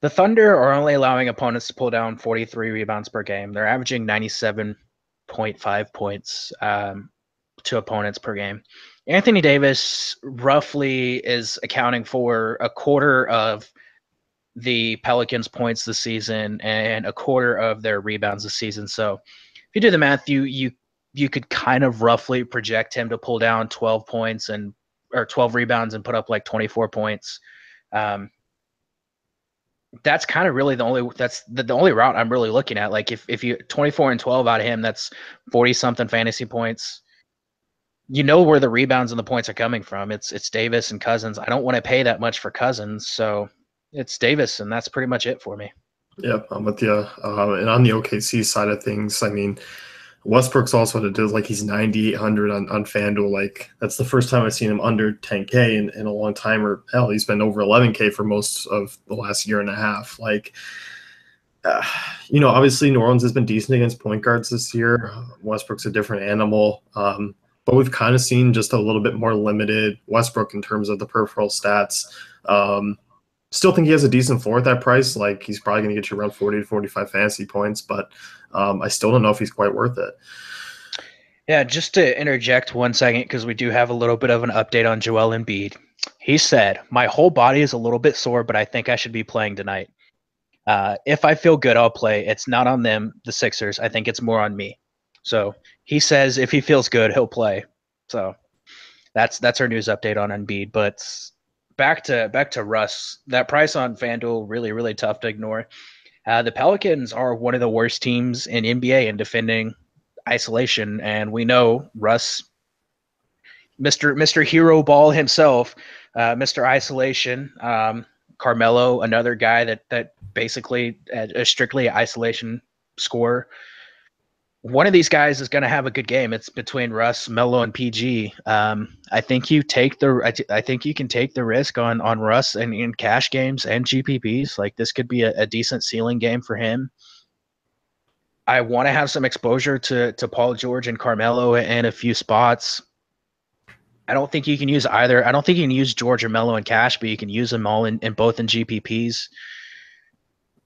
S2: the Thunder are only allowing opponents to pull down 43 rebounds per game. They're averaging 97.5 points to opponents per game. Anthony Davis roughly is accounting for a quarter of the Pelicans' points this season and a quarter of their rebounds this season. So if you do the math, you could kind of roughly project him to pull down 12 points or 12 rebounds and put up like 24 points. That's kind of really the only route I'm really looking at. Like if you 24 and 12 out of him, that's 40 something fantasy points. Where the rebounds and the points are coming from. It's Davis and Cousins. I don't want to pay that much for Cousins, so it's Davis, and that's pretty much it for me.
S1: Yep, I'm with you. And on the OKC side of things, I mean, Westbrook's also what it does. Like, he's 9,800 on FanDuel. Like, that's the first time I've seen him under 10K in a long time, or hell, he's been over 11K for most of the last year and a half. Like, obviously New Orleans has been decent against point guards this year. Westbrook's a different animal. But we've kind of seen just a little bit more limited Westbrook in terms of the peripheral stats. Still think he has a decent floor at that price. Like he's probably going to get you around 40 to 45 fantasy points, but I still don't know if he's quite worth it.
S2: Yeah, just to interject 1 second, because we do have a little bit of an update on Joel Embiid. He said, "My whole body is a little bit sore, but I think I should be playing tonight. If I feel good, I'll play. It's not on them, the Sixers. I think it's more on me." So he says if he feels good, he'll play. So that's our news update on Embiid. But back to Russ. That price on FanDuel really tough to ignore. The Pelicans are one of the worst teams in NBA in defending isolation, and we know Russ, Mr. Hero Ball himself, Mr. Isolation. Carmelo, another guy that basically a strictly isolation scorer. One of these guys is going to have a good game. It's between Russ, Melo, and PG. I think you take I think you can take the risk on Russ and in cash games and GPPs. Like this could be a decent ceiling game for him. I want to have some exposure to Paul George and Carmelo in a few spots. I don't think you can use either. I don't think you can use George or Melo in cash, but you can use them all in both in GPPs.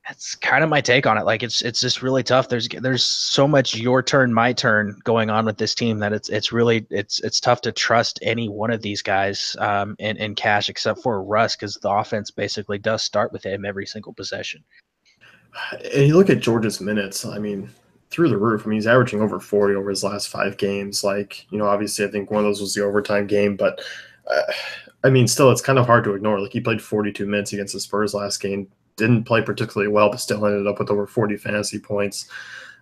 S2: That's kind of my take on it. Like it's just really tough. There's so much your turn, my turn going on with this team that it's tough to trust any one of these guys in cash except for Russ, because the offense basically does start with him every single possession.
S1: And you look at George's minutes, I mean, through the roof. I mean, he's averaging over 40 over his last 5 games. Like, obviously I think one of those was the overtime game, but I mean, still, it's kind of hard to ignore. Like he played 42 minutes against the Spurs last game, didn't play particularly well, but still ended up with over 40 fantasy points.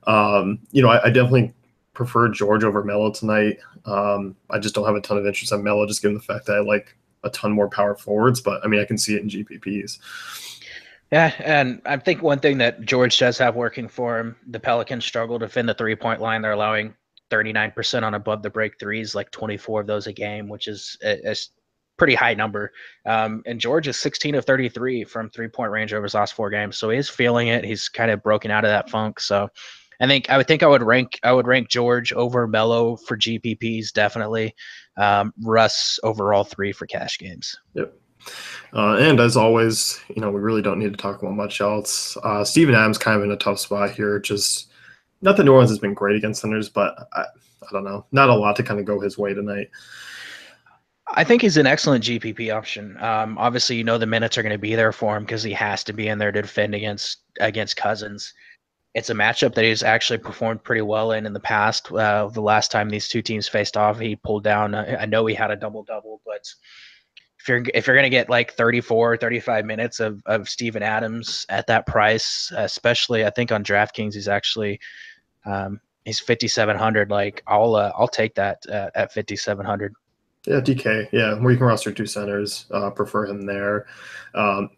S1: I definitely prefer George over Melo tonight. I just don't have a ton of interest in Melo, just given the fact that I like a ton more power forwards, but I mean, I can see it in GPPs.
S2: Yeah, and I think one thing that George does have working for him, the Pelicans struggle to defend the 3-point line. They're allowing 39% on above the break threes, like 24 of those a game, which is a pretty high number. And George is 16 of 33 from 3-point range over his last 4 games. So he's feeling it. He's kind of broken out of that funk. So I would rank George over Melo for GPPs, definitely. Russ over all 3 for cash games.
S1: Yep. And as always, we really don't need to talk about much else. Steven Adams kind of in a tough spot here. Just not that New Orleans has been great against centers, but I don't know. Not a lot to kind of go his way tonight.
S2: I think he's an excellent GPP option. Obviously, the minutes are going to be there for him because he has to be in there to defend against Cousins. It's a matchup that he's actually performed pretty well in the past. The last time these two teams faced off, he pulled down. I know he had a double-double, but if you're going to get like 34, 35 minutes of Steven Adams at that price, especially I think on DraftKings, he's actually he's 5,700. Like I'll take that at 5,700.
S1: Yeah, DK. Yeah, where you can roster 2 centers. Prefer him there.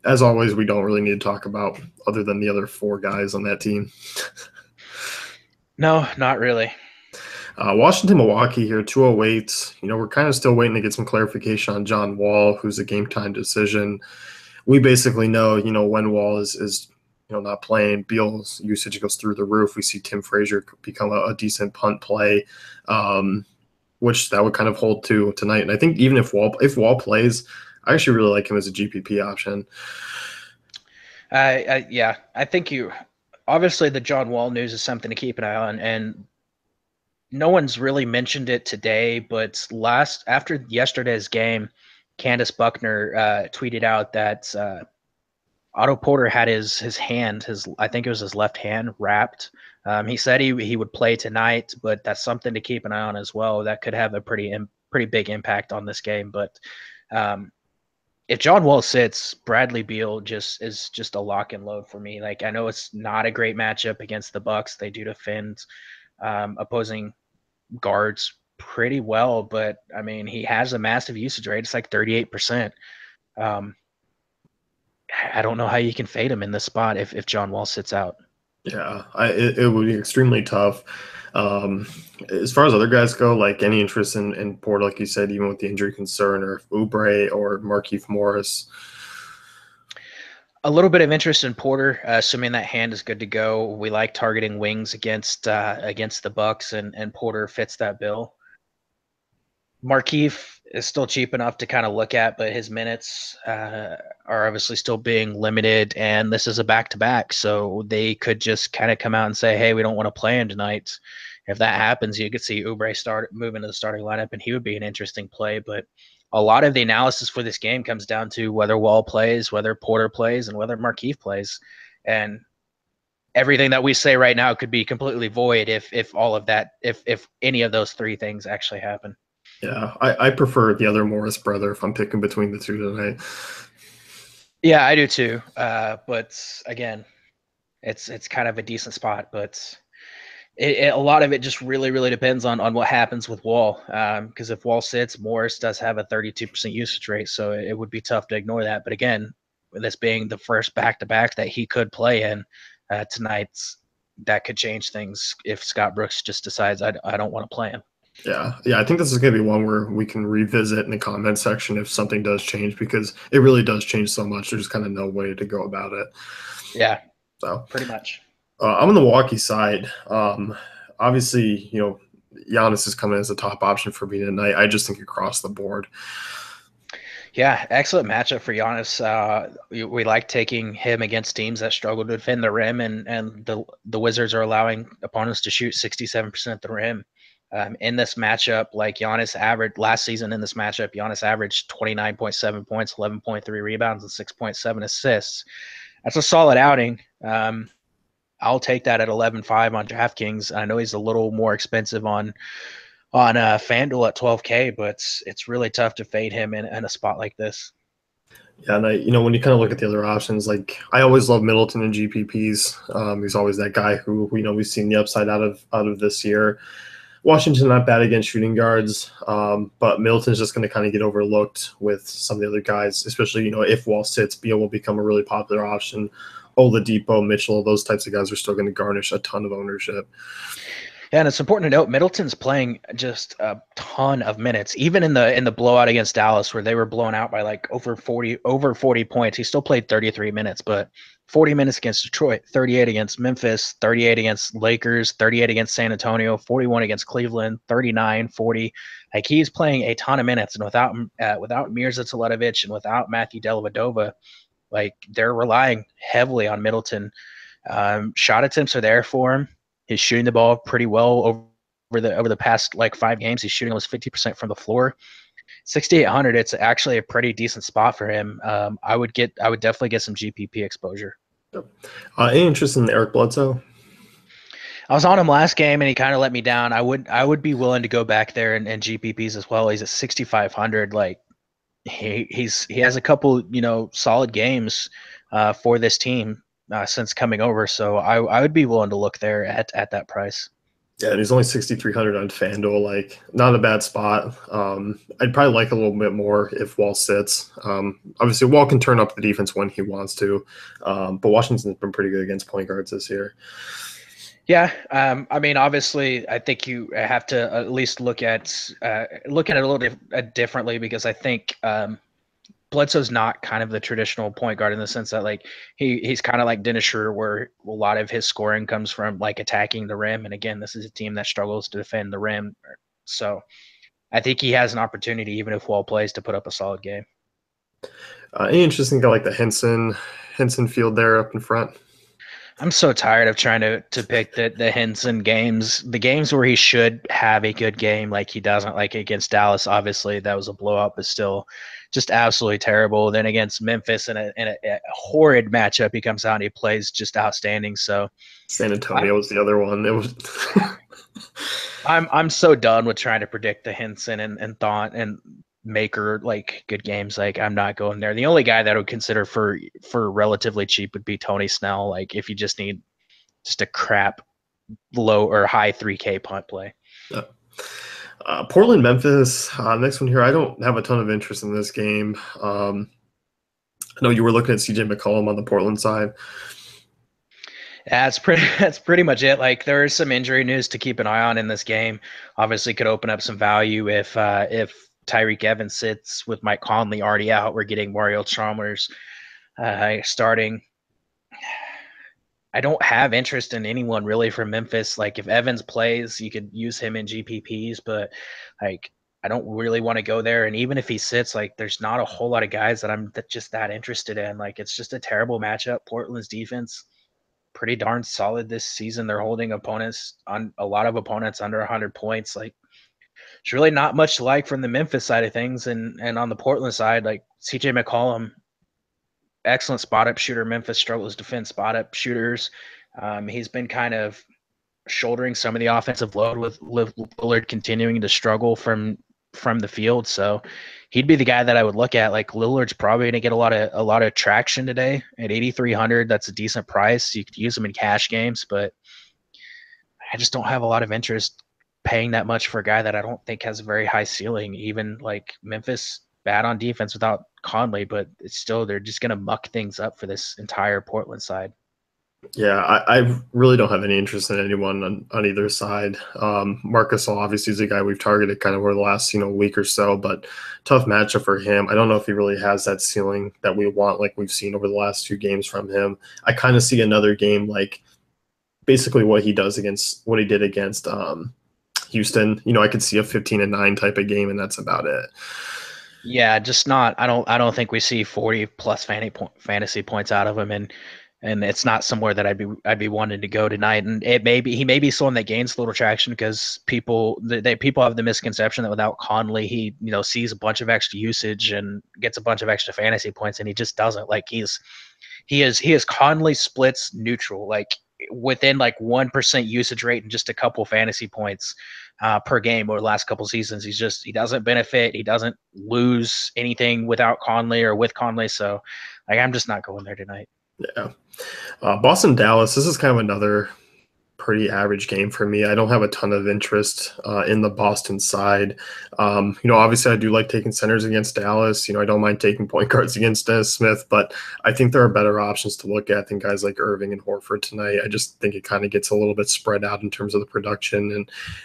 S1: As always, we don't really need to talk about other than the other 4 guys on that team.
S2: No, not really.
S1: Washington, Milwaukee here, 208. We're kind of still waiting to get some clarification on John Wall, who's a game time decision. We basically know, when Wall is not playing, Beal's usage goes through the roof. We see Tim Frazier become a decent punt play. Which that would kind of hold to tonight. And I think even if Wall plays, I actually really like him as a GPP option.
S2: Yeah, I think obviously the John Wall news is something to keep an eye on, and no one's really mentioned it today, but after yesterday's game, Candace Buckner tweeted out that Otto Porter had his hand, I think it was his left hand, wrapped. He said he would play tonight, but that's something to keep an eye on as well. That could have a pretty big impact on this game. But if John Wall sits, Bradley Beal is just a lock and load for me. Like I know it's not a great matchup against the Bucks. They do defend opposing guards pretty well, but I mean he has a massive usage rate. It's like 38%. I don't know how you can fade him in this spot if John Wall sits out.
S1: Yeah, it would be extremely tough. As far as other guys go, like any interest in Porter, like you said, even with the injury concern, or Oubre or Markieff Morris.
S2: A little bit of interest in Porter, assuming that hand is good to go. We like targeting wings against the Bucks, and Porter fits that bill. Markeith is still cheap enough to kind of look at, but his minutes are obviously still being limited, and this is a back-to-back, so they could just kind of come out and say, hey, we don't want to play him tonight. If that happens, you could see Oubre start moving to the starting lineup, and he would be an interesting play, but a lot of the analysis for this game comes down to whether Wall plays, whether Porter plays, and whether Markeith plays, and everything that we say right now could be completely void if all of that, if any of those three things actually happen.
S1: Yeah, I prefer the other Morris brother if I'm picking between the two tonight.
S2: Yeah, I do too. But again, it's kind of a decent spot, but a lot of it just really, really depends on what happens with Wall. Because if Wall sits, Morris does have a 32% usage rate, so it would be tough to ignore that. But again, with this being the first back-to-back that he could play in tonight's, that could change things if Scott Brooks just decides I don't want to play him.
S1: Yeah, I think this is going to be one where we can revisit in the comment section if something does change, because it really does change so much. There's kind of no way to go about it.
S2: Yeah,
S1: so
S2: pretty much.
S1: I'm on the Milwaukee side. Obviously, Giannis is coming as a top option for me tonight. I just think across the board.
S2: Yeah, excellent matchup for Giannis. We like taking him against teams that struggle to defend the rim, and the Wizards are allowing opponents to shoot 67% at the rim. In this matchup, like Giannis averaged last season in this matchup, Giannis averaged 29.7 points, 11.3 rebounds, and 6.7 assists. That's a solid outing. I'll take that at 11.5 on DraftKings. I know he's a little more expensive on FanDuel at 12K, but it's really tough to fade him in a spot like this.
S1: Yeah, and when you kind of look at the other options, like I always love Middleton and GPPs. He's always that guy who we've seen the upside out of this year. Washington not bad against shooting guards, but Middleton's just going to kind of get overlooked with some of the other guys, especially if Wall sits, Beal will become a really popular option. Oladipo, Mitchell, those types of guys are still going to garnish a ton of ownership.
S2: Yeah, and it's important to note Middleton's playing just a ton of minutes, even in the blowout against Dallas, where they were blown out by like over 40 points. He still played 33 minutes, but 40 minutes against Detroit, 38 against Memphis, 38 against Lakers, 38 against San Antonio, 41 against Cleveland, 39, 40. Like he's playing a ton of minutes, and without Mirza Teletovic and without Matthew Dellavedova, like they're relying heavily on Middleton. Shot attempts are there for him. He's shooting the ball pretty well over the past like 5 games. He's shooting almost 50% from the floor. 6,800. It's actually a pretty decent spot for him. I would definitely get some GPP exposure.
S1: Any interest in Eric Bledsoe?
S2: I was on him last game and he kind of let me down. I would be willing to go back there and GPPs as well. He's at 6,500. Like he has a couple solid games for this team since coming over. So I would be willing to look there at that price.
S1: Yeah, and he's only 6,300 on FanDuel. Like, not a bad spot. I'd probably like a little bit more if Wall sits. Obviously, Wall can turn up the defense when he wants to, but Washington's been pretty good against point guards this year.
S2: Yeah, I mean, obviously, I think you have to at least look at it a little differently, because I think Bledsoe's not kind of the traditional point guard in the sense that like he's kind of like Dennis Schroeder, where a lot of his scoring comes from like attacking the rim. And again, this is a team that struggles to defend the rim. So I think he has an opportunity, even if Wall plays, to put up a solid game.
S1: Any interesting guy like the Henson field there up in front?
S2: I'm so tired of trying to pick the Henson games, the games where he should have a good game, like he doesn't. Like against Dallas, obviously that was a blowout, but still just absolutely terrible. Then against Memphis in a horrid matchup, he comes out and he plays just outstanding. So
S1: San Antonio was the other one. It was
S2: I'm so done with trying to predict the Henson and Thought and Maker like good games. Like I'm not going there. The only guy that I would consider for relatively cheap would be Tony Snell. Like if you just need just a crap low or high 3K punt play.
S1: Yeah. Portland, Memphis. Next one here. I don't have a ton of interest in this game. I know you were looking at CJ McCollum on the Portland side.
S2: Yeah, that's pretty much it. Like there is some injury news to keep an eye on in this game. Obviously, could open up some value if Tyreek Evans sits with Mike Conley already out. We're getting Mario Chalmers starting. I don't have interest in anyone really from Memphis. Like if Evans plays, you could use him in GPPs, but like I don't really want to go there. And even if he sits, like there's not a whole lot of guys that I'm just that interested in. Like it's just a terrible matchup. Portland's defense pretty darn solid this season. They're holding opponents on a lot of opponents under 100 points. Like it's really not much to like from the Memphis side of things, and on the Portland side, like CJ McCollum, excellent spot up shooter. Memphis struggles to defend spot up shooters. He's been kind of shouldering some of the offensive load with Lillard continuing to struggle from the field. So he'd be the guy that I would look at. Like Lillard's probably going to get a lot of traction today at 8,300. That's a decent price. You could use him in cash games, but I just don't have a lot of interest paying that much for a guy that I don't think has a very high ceiling. Even like Memphis, bad on defense without Conley, but it's still they're just going to muck things up for this entire Portland side.
S1: Yeah, I really don't have any interest in anyone on either side. Marc Gasol obviously is a guy we've targeted kind of over the last week or so, but tough matchup for him. I don't know if he really has that ceiling that we want, like we've seen over the last 2 games from him. I kind of see another game like basically what he did against Houston. I could see a 15-9 type of game, and that's about it.
S2: Yeah, just not. I don't think we see 40 plus fantasy points out of him, and it's not somewhere that I'd be wanting to go tonight. And he may be someone that gains a little traction because people have the misconception that without Conley, he sees a bunch of extra usage and gets a bunch of extra fantasy points, and he just doesn't. Like he is Conley splits neutral, like within like 1% usage rate and just a couple fantasy points per game over the last couple seasons. He doesn't benefit. He doesn't lose anything without Conley or with Conley. So like I'm just not going there tonight.
S1: Yeah. Boston Dallas, this is kind of another pretty average game for me. I don't have a ton of interest in the Boston side. Obviously I do like taking centers against Dallas. I don't mind taking point guards against Dennis Smith, but I think there are better options to look at than guys like Irving and Horford tonight. I just think it kind of gets a little bit spread out in terms of the production.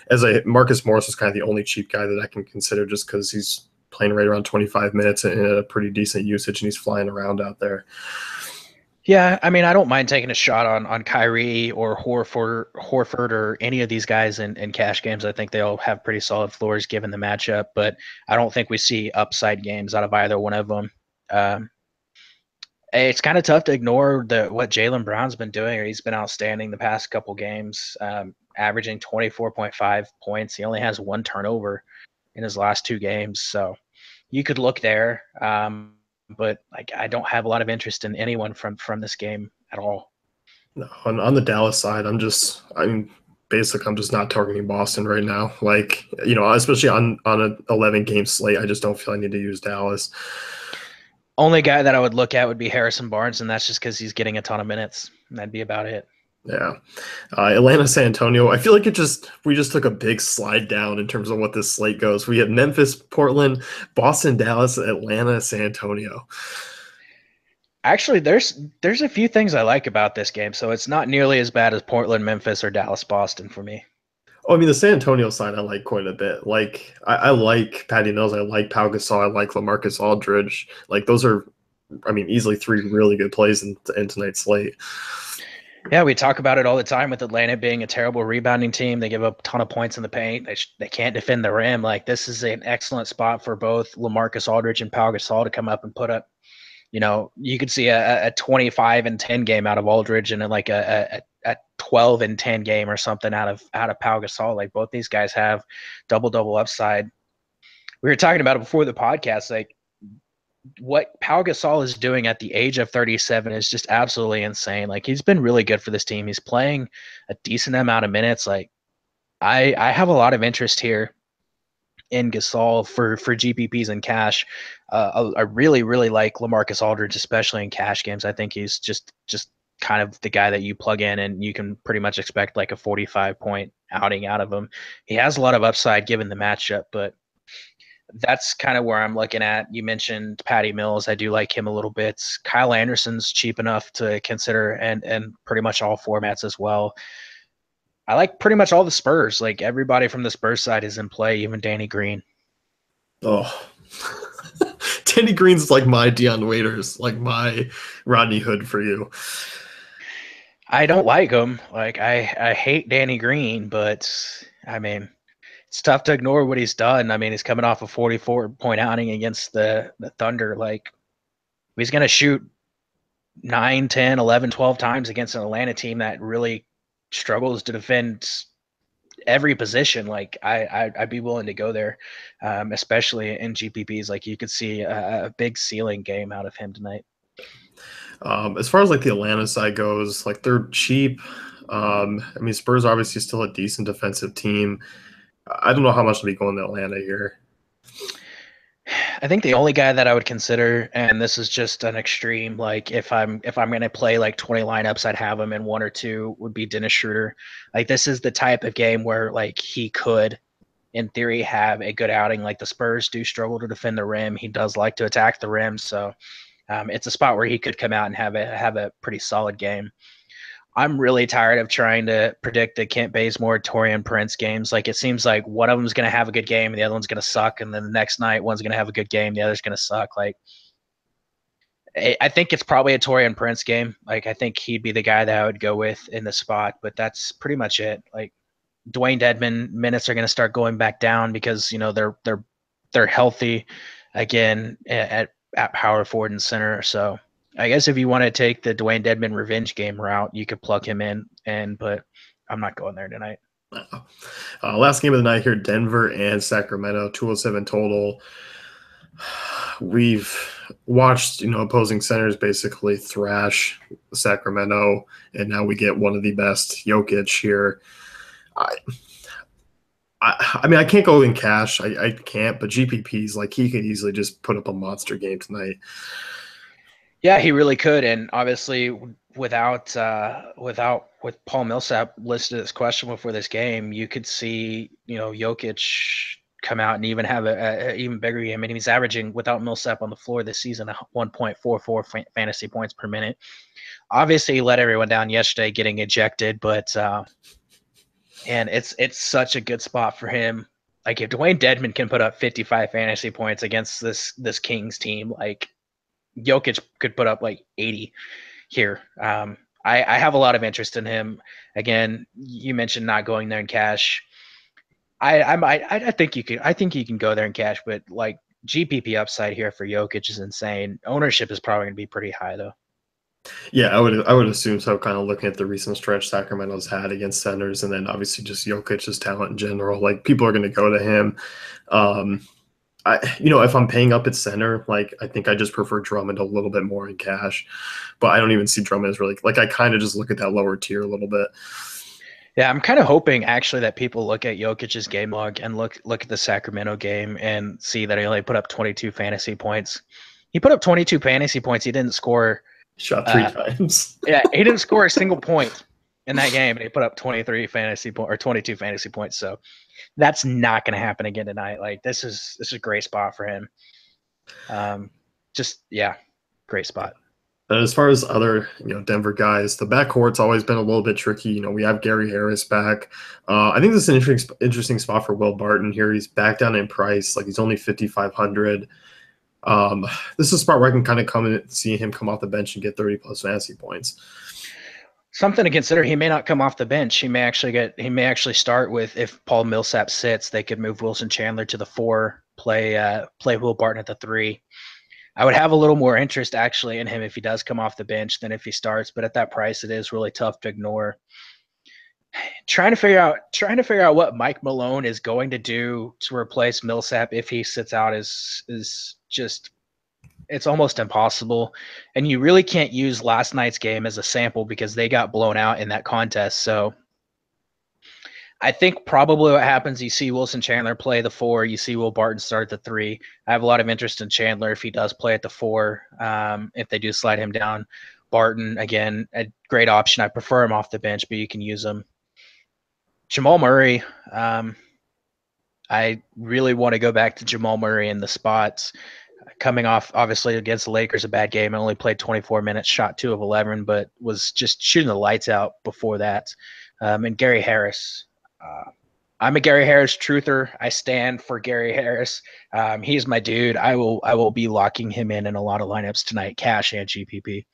S1: And Marcus Morris is kind of the only cheap guy that I can consider just because he's playing right around 25 minutes and at a pretty decent usage, and he's flying around out there.
S2: Yeah, I mean, I don't mind taking a shot on Kyrie or Horford or any of these guys in cash games. I think they all have pretty solid floors given the matchup, but I don't think we see upside games out of either one of them. It's kind of tough to ignore what Jalen Brown's been doing. He's been outstanding the past couple games, averaging 24.5 points. He only has 1 turnover in his last 2 games, so you could look there. But like I don't have a lot of interest in anyone from this game at all.
S1: No, on the Dallas side, I'm just not targeting Boston right now. Like, especially on an 11-game slate, I just don't feel I need to use Dallas.
S2: Only guy that I would look at would be Harrison Barnes, and that's just because he's getting a ton of minutes. And that'd be about it.
S1: Yeah. Atlanta, San Antonio. I feel like we just took a big slide down in terms of what this slate goes. We have Memphis, Portland, Boston, Dallas, Atlanta, San Antonio.
S2: Actually, there's a few things I like about this game, so it's not nearly as bad as Portland, Memphis, or Dallas, Boston for me.
S1: Oh, I mean, the San Antonio side I like quite a bit. Like, I like Patty Mills. I like Pau Gasol. I like LaMarcus Aldridge. Like, those are, easily 3 really good plays in tonight's slate.
S2: Yeah, we talk about it all the time with Atlanta being a terrible rebounding team. They give up a ton of points in the paint. They can't defend the rim. Like this is an excellent spot for both LaMarcus Aldridge and Pau Gasol to come up and put up. You could see a 25-10 game out of Aldridge and then like a 12-10 game or something out of Pau Gasol. Like both these guys have double upside. We were talking about it before the podcast. Like what Pau Gasol is doing at the age of 37 is just absolutely insane. Like he's been really good for this team. He's playing a decent amount of minutes. Like I have a lot of interest here in Gasol for GPPs and cash. I really like LaMarcus Aldridge, especially in cash games. I think he's just kind of the guy that you plug in and you can pretty much expect like a 45-point outing out of him. He has a lot of upside given the matchup, but that's kind of where I'm looking at. You mentioned Patty Mills. I do like him a little bit. Kyle Anderson's cheap enough to consider and pretty much all formats as well. I like pretty much all the Spurs. Like everybody from the Spurs side is in play, even Danny Green.
S1: Oh, Danny Green's like my Deion Waiters, like my Rodney Hood for you.
S2: I don't like him. Like I hate Danny Green, but I mean, it's tough to ignore what he's done. I mean, he's coming off a 44-point outing against the Thunder. Like, he's going to shoot 9, 10, 11, 12 times against an Atlanta team that really struggles to defend every position. Like, I'd be willing to go there, especially in GPPs. Like, you could see a big ceiling game out of him tonight.
S1: As far as like the Atlanta side goes, like they're cheap. I mean, Spurs are obviously still a decent defensive team. I don't know how much to be going to Atlanta here.
S2: I think the only guy that I would consider, and this is just an extreme, like if I'm going to play like 20 lineups, I'd have him in 1 or 2, would be Dennis Schroeder. Like, this is the type of game where like he could, in theory, have a good outing. Like, the Spurs do struggle to defend the rim. He does like to attack the rim, so it's a spot where he could come out and have a pretty solid game. I'm really tired of trying to predict the Kent Bazemore, Taurean Prince games. Like, it seems like one of them is going to have a good game and the other one's going to suck, and then the next night one's going to have a good game, the other's going to suck. Like, I think it's probably a Taurean Prince game. Like, I think he'd be the guy that I would go with in the spot, but that's pretty much it. Like, Dwayne Dedmon minutes are going to start going back down because, you know, they're healthy again at power forward and center. So I guess if you want to take the Dwayne Dedmon revenge game route, you could plug him in, but I'm not going there tonight.
S1: Last game of the night here, Denver and Sacramento, 207 total. We've watched, opposing centers basically thrash Sacramento, and now we get one of the best, Jokic here. I mean, I can't go in cash. I can't, but GPPs, like, he could easily just put up a monster game tonight.
S2: Yeah, he really could, and obviously with Paul Millsap listed as questionable for this game, you could see Jokic come out and even have a even bigger game. I mean, he's averaging without Millsap on the floor this season 1.44 fantasy points per minute. Obviously, he let everyone down yesterday getting ejected, but and it's such a good spot for him. Like, if Dwayne Dedmon can put up 55 fantasy points against this Kings team, like, Jokic could put up like 80 here. I have a lot of interest in him. Again, you mentioned not going there in cash. I think you can go there in cash, but like, GPP upside here for Jokic is insane. Ownership is probably going to be pretty high though.
S1: Yeah, I would assume so, kind of looking at the recent stretch Sacramento's had against centers, and then obviously just Jokic's talent in general. Like, people are going to go to him. If I'm paying up at center, like, I think I just prefer Drummond a little bit more in cash, but I don't even see Drummond as really, like, I kind of just look at that lower tier a little bit.
S2: Yeah, I'm kind of hoping actually that people look at Jokic's game log and look at the Sacramento game and see that he only put up 22 fantasy points. He put up 22 fantasy points. He didn't score.
S1: Shot 3 times.
S2: Yeah, he didn't score a single point in that game, and he put up 23 fantasy point or 22 fantasy points. So that's not going to happen again tonight. Like, this is a great spot for him. Great spot.
S1: As far as other, Denver guys, the backcourt's always been a little bit tricky. We have Gary Harris back. I think this is an interesting spot for Will Barton here. He's back down in price. Like, he's only 5,500. This is a spot where I can kind of come in and see him come off the bench and get 30+ fantasy points.
S2: Something to consider. He may not come off the bench. He may actually start with, if Paul Millsap sits, they could move Wilson Chandler to the 4, play Will Barton at the 3. I would have a little more interest actually in him if he does come off the bench than if he starts, but at that price, it is really tough to ignore. Trying to figure out what Mike Malone is going to do to replace Millsap if he sits out is just, it's almost impossible. And you really can't use last night's game as a sample because they got blown out in that contest. So I think probably what happens, you see Wilson Chandler play the 4, you see Will Barton start at the 3. I have a lot of interest in Chandler if he does play at the 4. If they do slide him down, Barton, again, a great option. I prefer him off the bench, but you can use him. Jamal Murray, I really want to go back to Jamal Murray in the spots. Coming off, obviously, against the Lakers, a bad game. I only played 24 minutes, shot 2 of 11, but was just shooting the lights out before that. And Gary Harris. I'm a Gary Harris truther. I stand for Gary Harris. He's my dude. I will be locking him in a lot of lineups tonight, cash and GPP.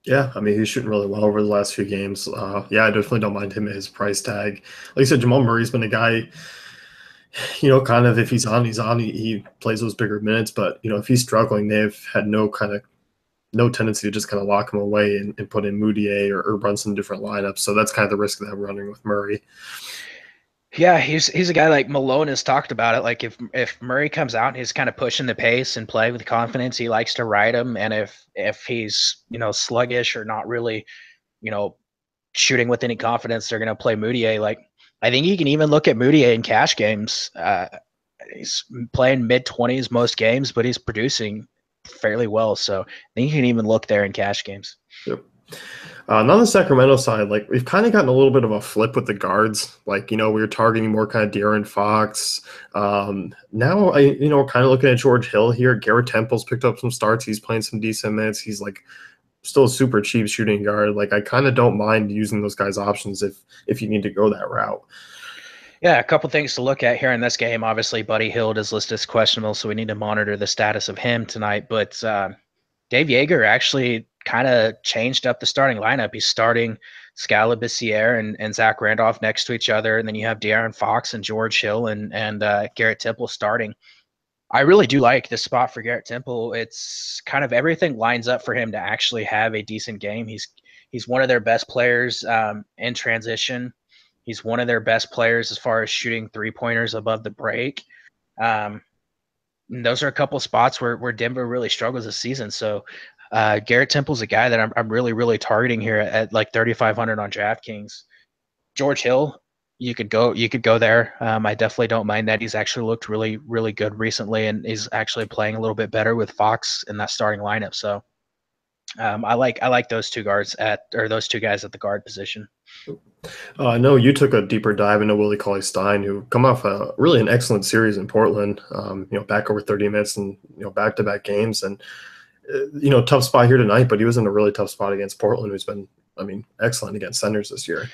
S1: Yeah, I mean, he's shooting really well over the last few games. I definitely don't mind him at his price tag. Like I said, Jamal Murray's been a guy. Kind of if he's on, he's on. He plays those bigger minutes, but if he's struggling, they've had no tendency to just kind of lock him away and put in Moutier or run some different lineups. So that's kind of the risk that I'm running with Murray.
S2: Yeah, he's a guy like Malone has talked about it. Like if Murray comes out and he's kind of pushing the pace and play with confidence, he likes to ride him. And if he's sluggish or not really shooting with any confidence, they're going to play Moutier. Like I think you can even look at Moutier in cash games. He's playing mid-20s most games, but he's producing fairly well. So I think you can even look there in cash games.
S1: Yep. Now on the Sacramento side, like we've kind of gotten a little bit of a flip with the guards. Like, we were targeting more kind of De'Aaron Fox. Now, we're kind of looking at George Hill here. Garrett Temple's picked up some starts. He's playing some decent minutes. He's like still a super cheap shooting guard. Like I kind of don't mind using those guys' options if you need to go that route.
S2: Yeah, a couple things to look at here in this game. Obviously, Buddy Hield is listed as questionable, so we need to monitor the status of him tonight. But Dave Yeager actually kind of changed up the starting lineup. He's starting Scala Bissiere and Zach Randolph next to each other, and then you have De'Aaron Fox and George Hill and Garrett Temple starting. I really do like this spot for Garrett Temple. It's kind of everything lines up for him to actually have a decent game. He's one of their best players in transition. He's one of their best players as far as shooting three-pointers above the break. Those are a couple spots where Denver really struggles this season. So Garrett Temple's a guy that I'm really, really targeting here at like 3,500 on DraftKings. George Hill, you could go there. I definitely don't mind that. He's actually looked really, really good recently, and he's actually playing a little bit better with Fox in that starting lineup. So I like those two guys at the guard position.
S1: I know you took a deeper dive into Willie Cauley-Stein, who come off an excellent series in Portland. Back over 30 minutes and back-to-back games, and tough spot here tonight. But he was in a really tough spot against Portland, who's been, excellent against centers this year.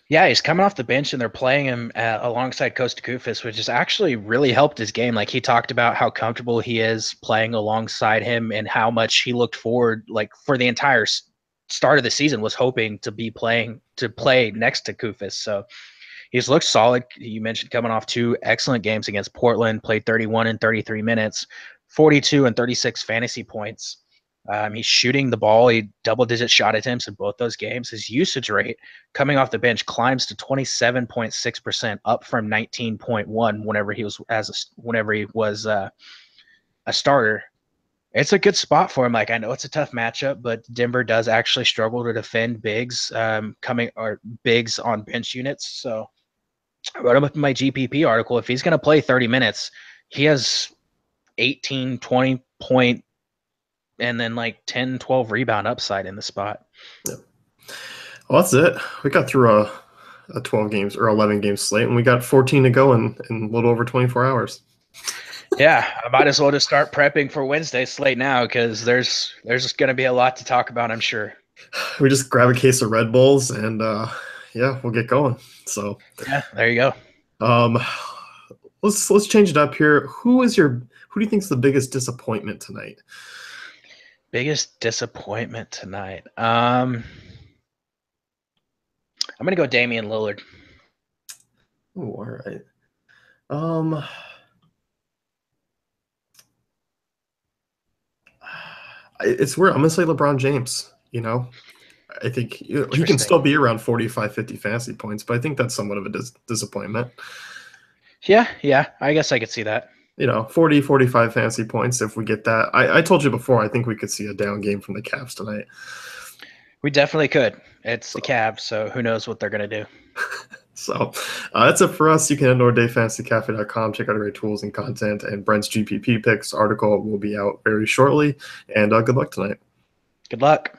S2: Yeah, he's coming off the bench, and they're playing him alongside Kosta Koufos, which has actually really helped his game. Like he talked about how comfortable he is playing alongside him, and how much he looked forward, like for the entire start of the season, was hoping to play next to Koufos. So he's looked solid. You mentioned coming off two excellent games against Portland, played 31 and 33 minutes, 42 and 36 fantasy points. He's shooting the ball. He double-digit shot attempts in both those games. His usage rate coming off the bench climbs to 27.6%, up from 19.1 whenever he was a starter. It's a good spot for him. Like I know it's a tough matchup, but Denver does actually struggle to defend bigs bigs on bench units. So I wrote him up in my GPP article. If he's going to play 30 minutes, he has 18, 20 point and then like 10, 12 rebound upside in the spot.
S1: Yeah. Well, that's it. We got through a 12 games or 11 game slate, and we got 14 to go in a little over 24 hours.
S2: Yeah, I might as well just start prepping for Wednesday slate now, because there's just going to be a lot to talk about, I'm sure.
S1: We just grab a case of Red Bulls and we'll get going. So
S2: yeah, there you go.
S1: Let's change it up here. Who do you think is the biggest disappointment tonight?
S2: Biggest disappointment tonight. I'm gonna go Damian Lillard.
S1: Oh, all right. It's weird. I'm gonna say LeBron James. I think he can still be around 45, 50 fantasy points, but I think that's somewhat of a disappointment.
S2: Yeah, I guess I could see that.
S1: 40, 45 fantasy points if we get that. I told you before, I think we could see a down game from the Cavs tonight.
S2: We definitely could. It's the Cavs, so who knows what they're going to do.
S1: So that's it for us. You can head over to dayfantasycafe.com, check out our great tools and content, and Brent's GPP picks article will be out very shortly. And good luck tonight.
S2: Good luck.